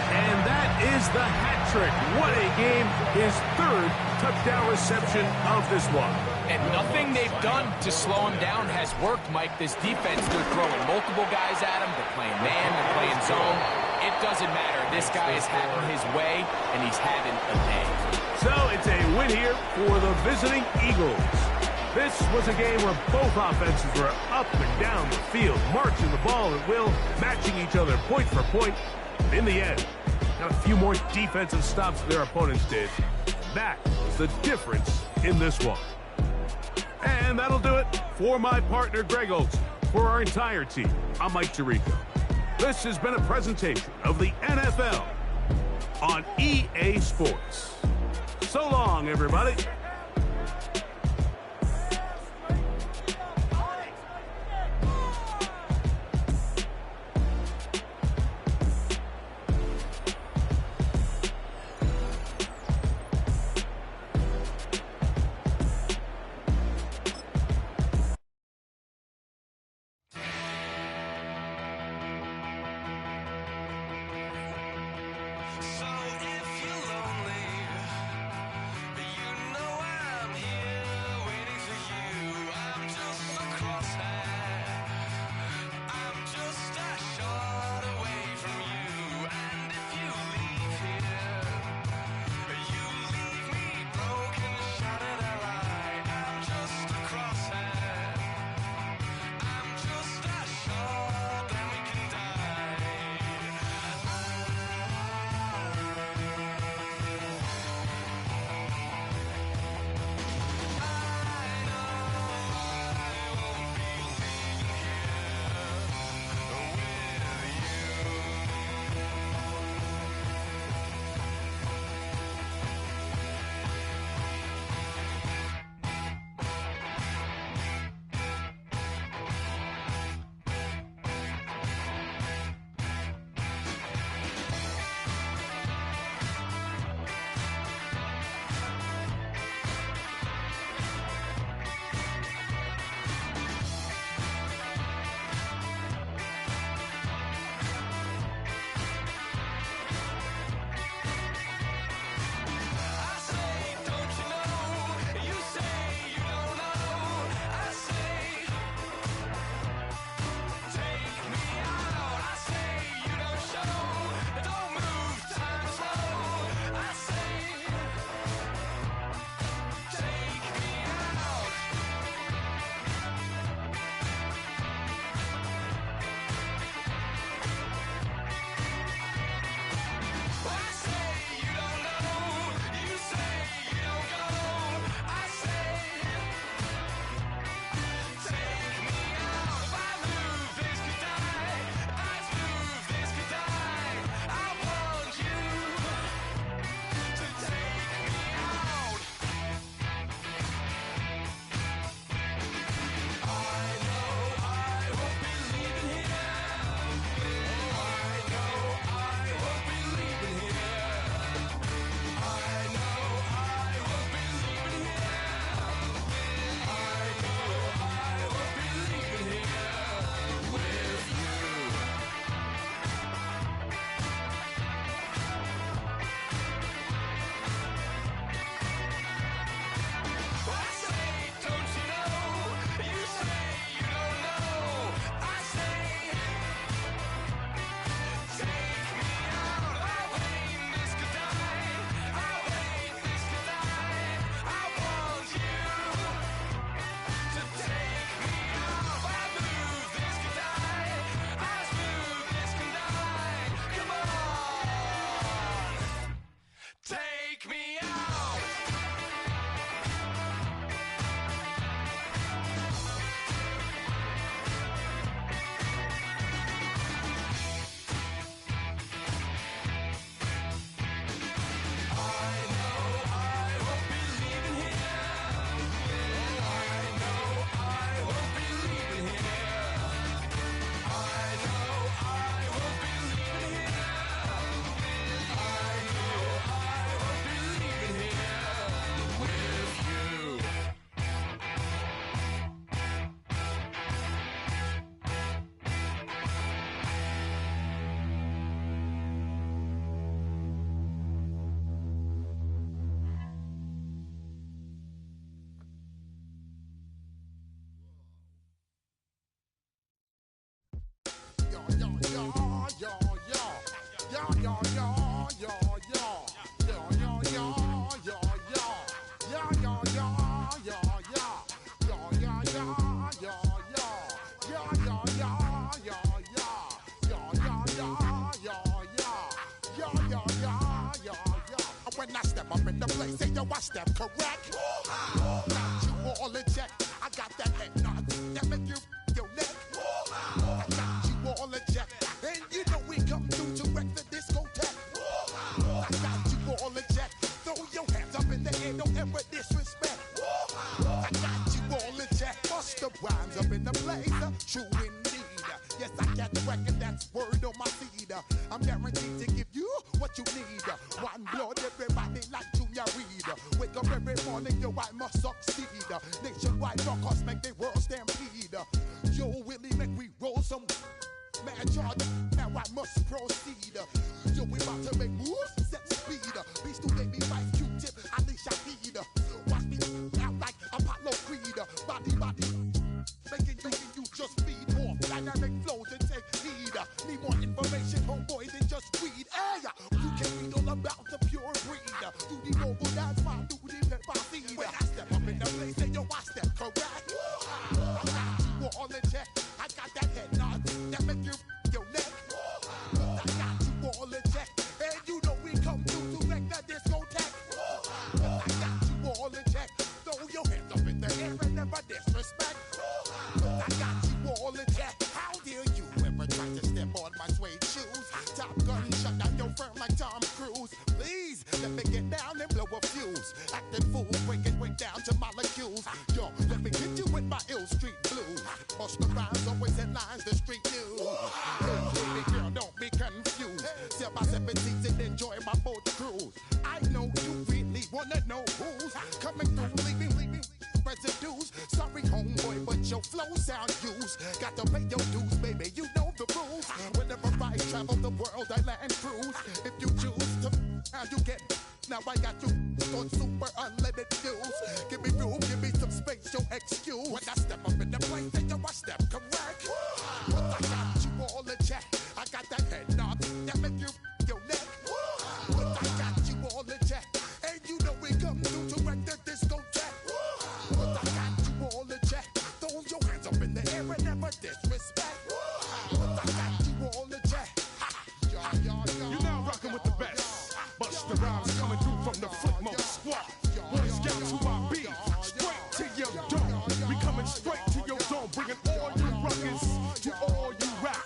And that is the hat trick. What a game. His 3rd touchdown reception of this one. And nothing they've done to slow him down has worked, Mike. This defense, they're throwing multiple guys at him. They're playing man, they're playing zone. It doesn't matter. This guy is having his way, and he's having a day. So it's a win here for the visiting Eagles. This was a game where both offenses were up and down the field, marching the ball at will, matching each other point for point. In the end, got a few more defensive stops than their opponents did. That was the difference in this one. And that'll do it for my partner, Greg Olson. For our entire team, I'm Mike Tirico. This has been a presentation of the NFL on EA Sports. So long, everybody. So if you're lonely, you know When I step up in the place, say yo, I step correct. Got you all in check. I got that head nod that make you your neck. I got you all in check, and you know we come through to wreck the discotheque. I got you all in check. Throw your hands up in the air, don't ever disrespect. I got you all in check. Bust the rhymes up in the blazer, true indeed. Yes, I got the record, that's word on my feed. I'm guaranteed to give you what you need. One blood, everybody like Junior Reed. Wake up every morning, yo, I must succeed. Nationwide rockers make the world stampede. Yo, Willie, make we roll some man, Jordan, now I must proceed. Yo, we about to make moves, set speed. Beast to baby, Vice Q-tip, Ali Shaheed. Watch me out like Apollo Creed. Body, making you just feed more dynamic flows and take heed. Need more information, homeboy, than just weed. Hey, you can read all about the pure breed. Do the mobile dance, man, do the left I see. When I step up in the place, say yo, I step correct. I got you all in check. I got that head nod that make you your neck. I got you all in check, and you know we come through to wreck the discotheque. I got you all in check. Throw your hands up in the air and never disrespect. I got you all in check. How dare you ever try to step on my suede shoes? Top Gun shut down your firm like Tom Cruise. Please let me get down and blow a fuse. Acting fool, breaking way down to molecules. Yo, let me hit you with my ill street blues. Bust the rhymes, always headlines, the street news. Hey, baby girl, don't be confused. Sell my 17s and enjoy my boat cruise. I know you really wanna know who's coming through, leaving residues. Sorry, homeboy, but your flow sound used. Got to pay your dues, baby, you know the rules. Whenever I travel the world, I land cruise. If you choose to, how you get. Now I got you on super unlimited views. Give me room, give me some space, your excuse. When I step up in the place, then yo, I step correct. But I got you all in check. I got that head nod that make you your neck. But I got you all in check, and you know we come through to wreck the discotheque. But I got you all in check. Throw your hands up in the air and never disrespect. But I got you all in check. You're now rocking with the best. Bust the rhymes coming through from the footmost squad. Boy Scouts who I be. Straight to your dome. We coming straight to your dome. Bringing all you rockers to all you rap.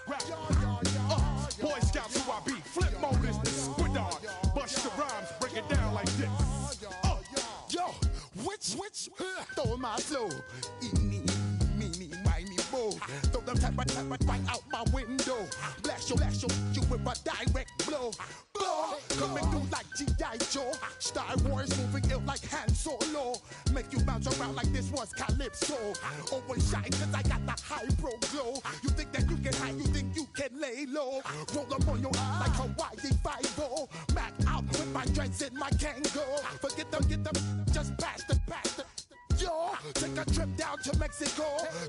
Boy Scouts who I be. Flip mode is the squid on. Bust the rhymes, break it down like this. Yo, which stole my flow? Eeny, meeny, miny, mo. Throw them type right out my window. Blast you with a direct blow. Coming through like G.I. Joe. Star Wars moving ill like Han Solo. Make you bounce around like this was Calypso. Always shine cause I got the high pro glow. You think that you can hide, you think you can lay low. Roll up on your eye like Hawaii 5-0. Mac out with my dreads in my Kango. Forget them, just pass the. Yo, take a trip down to Mexico.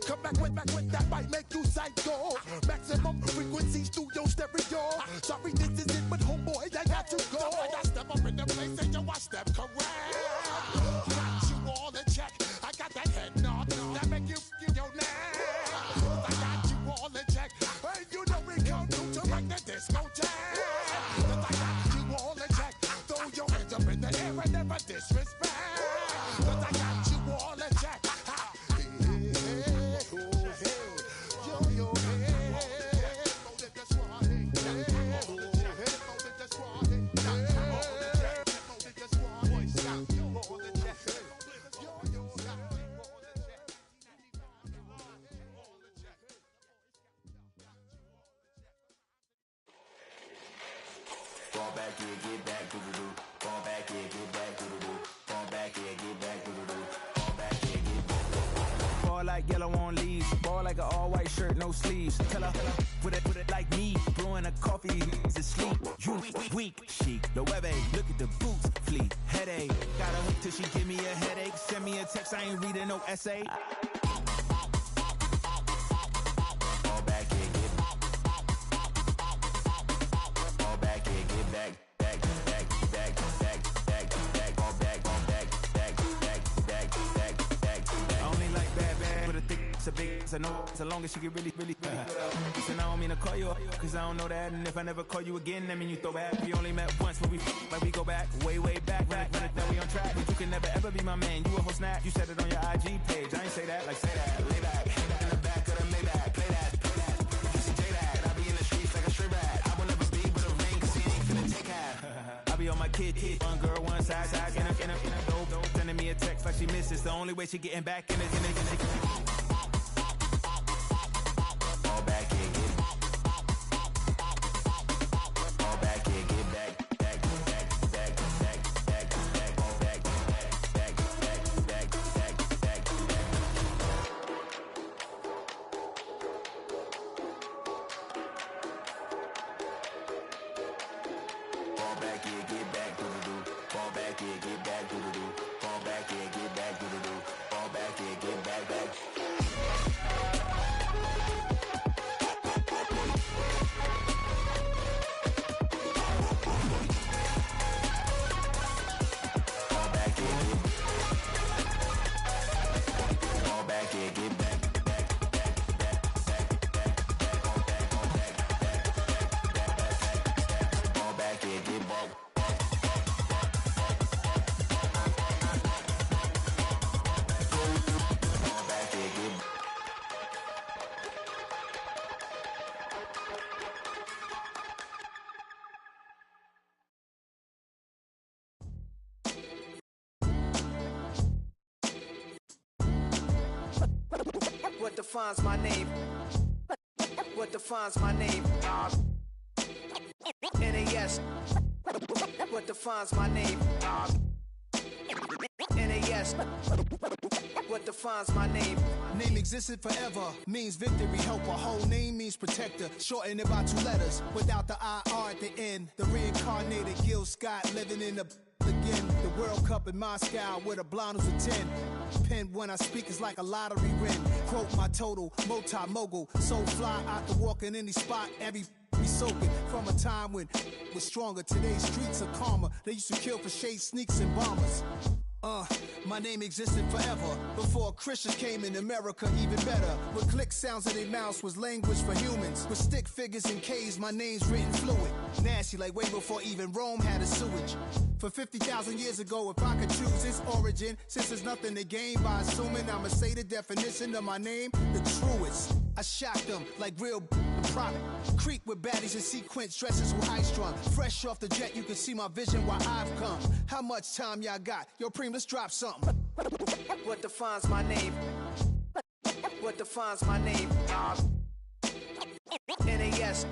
Come back with that might make you psycho. Maximum frequency studio stereo. Sorry, this is it, but homeboy, I got to go. So when I step up in the place, and yo, I step correct. Got you all in check. I got that head nod that make you feel your neck. I got you all in check. Hey, you know we come through to wreck the discotheque. I got you all in check. Throw your hands up in the air and never disrespect. I got you all in check. Fall back here, get back, doo-doo-doo. Fall back here, get back, doo-doo-doo. Fall back here, get back, doo-doo-doo. Fall back here, get back. Ball like yellow on leaves. Ball like an all-white shirt, no sleeves. Tell her, put it like me. Blowing a coffee, to sleep. You weak, chic. The web look at the boots, fleet. Headache. Got a hook till she give me a headache. Send me a text, I ain't reading no essay. Fall back here, I know as long as she get really Listen, I don't mean to call you up, cause I don't know that. And if I never call you again, that mean you throw back. We only met once, but we like we go back, way back. Run it, that we on track. But you can never ever be my man. You a whole snap, you said it on your IG page. I ain't say that, like say that. Lay back, in the back of the Maybach. Play that. You see J that, I be in the streets like a stray rat. I will never be with a ring, cause he ain't finna take half. I be on my kid, one girl, one side, in a dope. Sending me a text like she misses. The only way she getting back in it. Fall back and get back. What defines my name? What defines my name? NAS. What defines my name? NAS. What defines my name? Name existed forever, means victory, helper. Whole name means protector, shortened it by 2 letters, without the IR at the end. The reincarnated Gil Scott living in the again. The World Cup in Moscow with a blind who's a 10. Pen when I speak is like a lottery win. Quote my total, multi-mogul. So fly, I can walk in any spot, every be soaking. From a time when was stronger. Today's streets are calmer. They used to kill for shade sneaks and bombers. My name existed forever. Before Christians came in America, even better. With click sounds in their mouths was language for humans. With stick figures and K's, my name's written fluid. Nasty like way before even Rome had a sewage. For 50,000 years ago, if I could choose its origin, since there's nothing to gain by assuming, I'ma say the definition of my name, the truest. I shocked them like real product. Creep with baddies in sequence, dresses with high strung. Fresh off the jet, you can see my vision while I've come. How much time y'all got? Yo, Preem, let's drop something. What defines my name? What defines my name? NAS.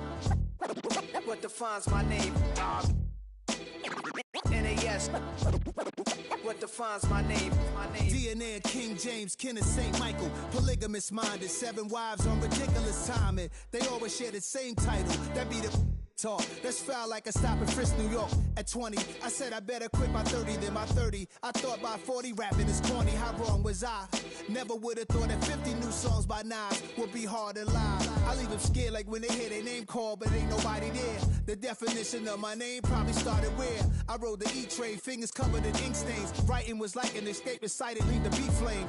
What defines my name? NAS. What defines my name? DNA of King James, kin of St. Michael. Polygamous minded, 7 wives on ridiculous timing. They always share the same title. That be the talk. That's foul like a stop in Frisk, New York. At 20, I said I better quit by 30 than by 30. I thought by 40 rapping is corny. How wrong was I? Never would have thought that 50 new songs by Nas would be hard to lie. I leave them scared like when they hear their name called, but ain't nobody there. The definition of my name probably started where I rode the E-train, fingers covered in ink stains. Writing was like an escape excited, leave the beat flame.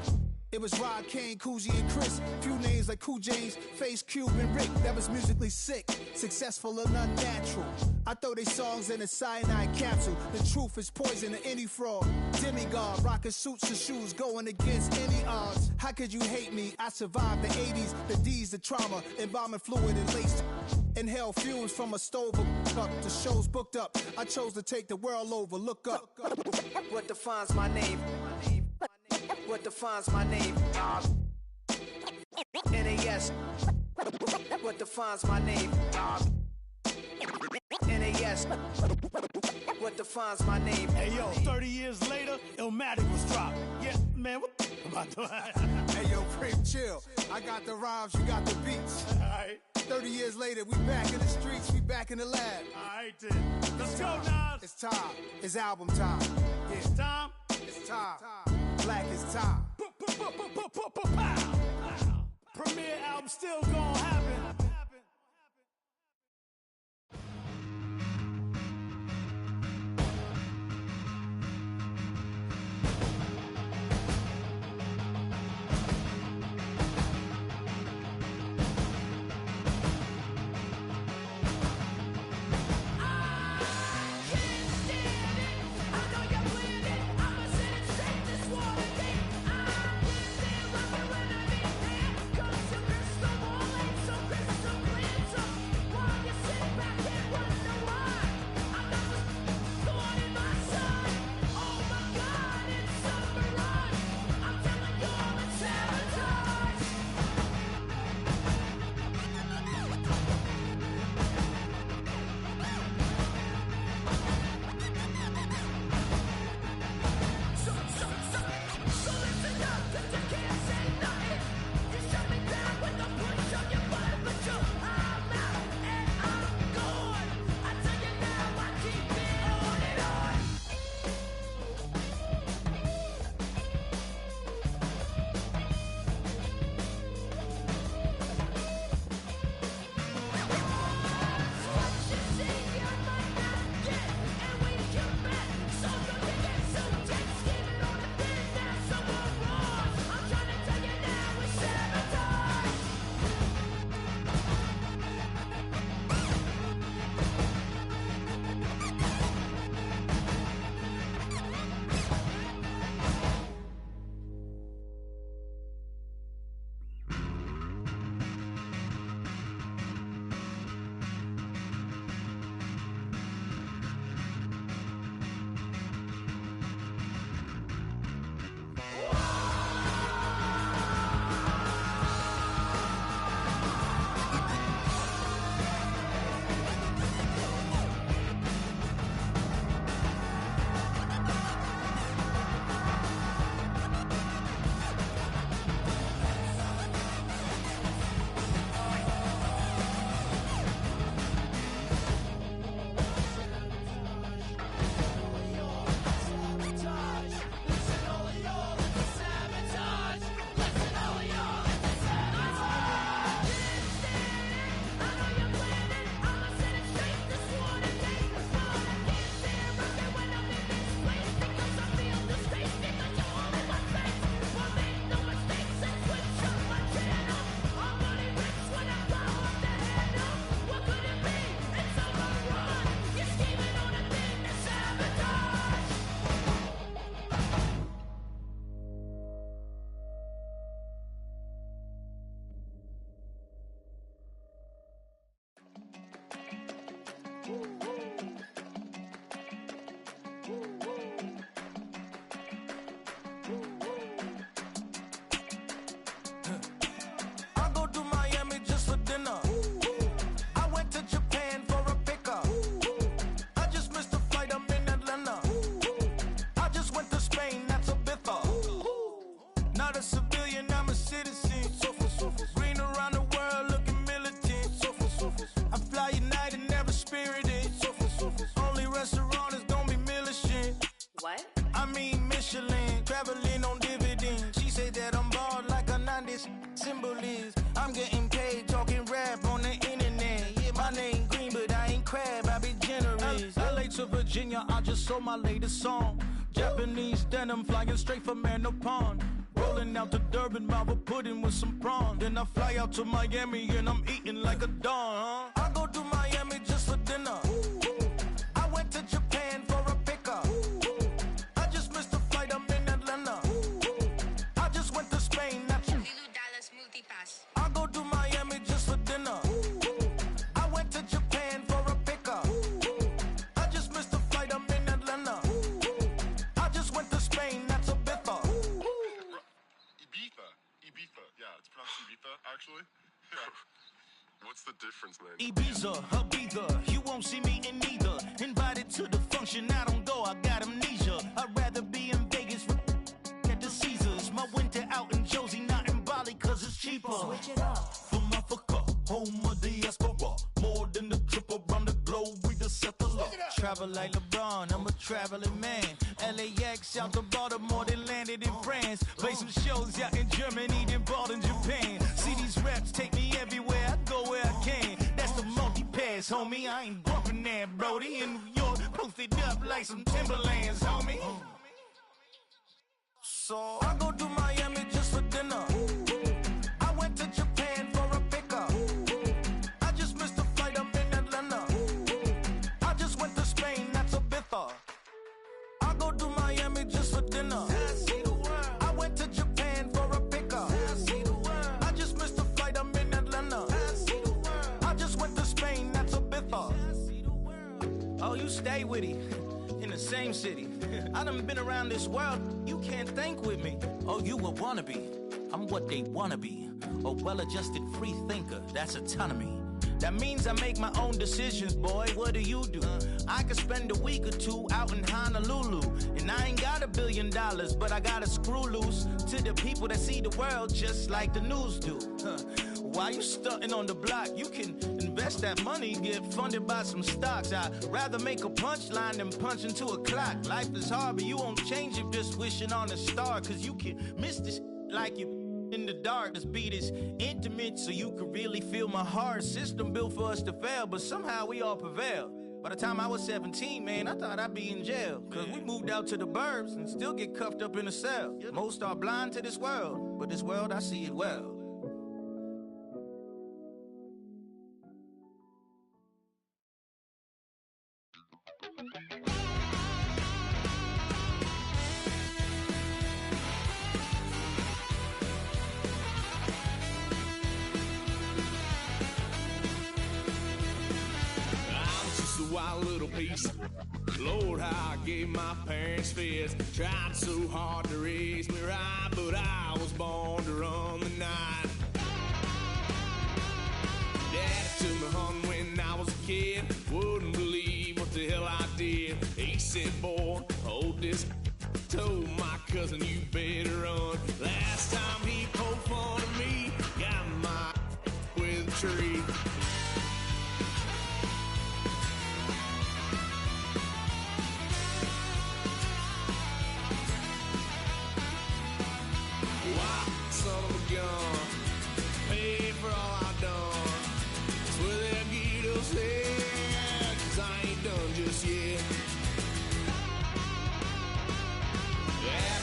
It was Rod Kane, Coogee, and Chris. Few names like Cool James, Face, Cube, and Rick. That was musically sick, successful and unnatural. I throw they songs in a cyanide capsule. The truth is poison to any fraud. Demigod, rocking suits and shoes, going against any odds. How could you hate me? I survived the 80s, the D's, the trauma, embalming fluid and laced. Inhale fumes from a stove up. The show's booked up. I chose to take the world over. Look up. What defines my name? What defines my name? NAS. What defines my name? NAS. What defines my name? Hey yo, 30 years later, Illmatic was dropped. Yeah, man, what about that? Hey yo, Preem, chill. I got the rhymes, you got the beats. Alright. 30 years later, we back in the streets, we back in the lab. Alright then. Let's go, Nas. It's time. It's album time. Yeah. It's time. It's time. Black is time. Premiere album still gonna happen. to Virginia, I just sold my latest song. Japanese denim flying straight from Manapon. Rolling out to Durban, Malva pudding with some prawn. Then I fly out to Miami and I'm eating like a don. I go to Miami just for dinner. I went to Japan for a pickup. I just missed the flight, I'm in Atlanta. I just went to Spain, that's Dallas Multipass. I go to Miami just for dinner. I went to Japan for a pickup. I just missed the flight, I'm in Atlanta. I just went to Spain, that's a biffa. Ibiza. Yeah, it's pronounced Ibiza, actually. What's the difference, man? Ibiza, Ibiza, you won't see me in neither. Invited to the function, I don't go, I got amnesia. I'd rather be in Vegas at the Caesars. My winter out in Josie, not in Bali, cause it's cheaper. Switch it up. From Africa, home of the diaspora. More than the trip around the globe, we just set the law. Travel like LeBron, I'm a traveling man. LAX out to Baltimore, then landed in France. Play some shows out in Germany, then bought in Japan. See these reps take me everywhere, I go where I can. That's the multi-pass, homie. I ain't bumping that, Brody. In New York, posted up like some Timberlands, homie. So I go to Miami just for dinner. I went to Japan for a pickup. I just missed the flight, I'm in Atlanta. I just went to Spain, that's a biffa. I go to Miami just for dinner. I went to Japan for a pickup. I just missed the flight, I'm in Atlanta. I just went to Spain, that's a biffa. Oh, you stay with it. In the same city. I done been around this world, you can't think with me. Oh, you a wannabe, I'm what they wanna be. A well-adjusted free thinker, that's autonomy. That means I make my own decisions, boy, what do you do? I could spend a week or two out in Honolulu. And I ain't got $1 billion, but I got a screw loose to the people that see the world just like the news do. While you stunting on the block, you can invest that money, get funded by some stocks. I'd rather make a punchline than punch into a clock. Life is hard, but you won't change it just wishing on a star. Cause you can miss this like you in the dark. This beat is intimate, so you can really feel my heart. System built for us to fail, but somehow we all prevail. By the time I was 17, man, I thought I'd be in jail. Cause we moved out to the burbs and still get cuffed up in a cell. Most are blind to this world, but this world, I see it well. Wild little piece. Lord, how I gave my parents fits. Tried so hard to raise me right, but I was born to run the night. Dad took me hunting when I was a kid. Wouldn't believe what the hell I did. He said, boy, hold this. Told my cousin, you better run. Last time he poked fun of me, got my with a tree. Son of a gun, pay for all I've done. That's where that Guido's head, 'cause I ain't done just yet. Yeah,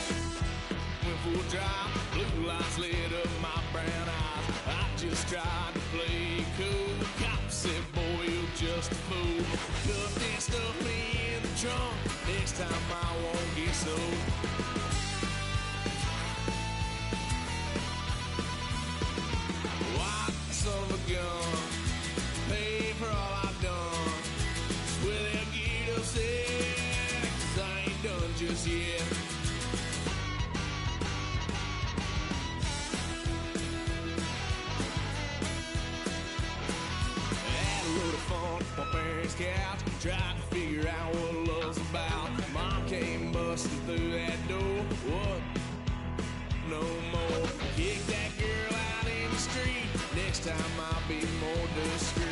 went for a drive, blue lights lit up my brown eyes. I just tried to play cool. Cop said, boy, you're just a fool. Cuffed and stuffed me in the trunk. Next time I won't get so. Son of a gun, pay for all I've done. Swear they'll get upset, 'cause I ain't done just yet. Had a load of fun on my parents' couch, tried to figure out what love's about. Mom came busting through that door. What? No more. Kick that girl out in the street. Next time I'll be more discreet.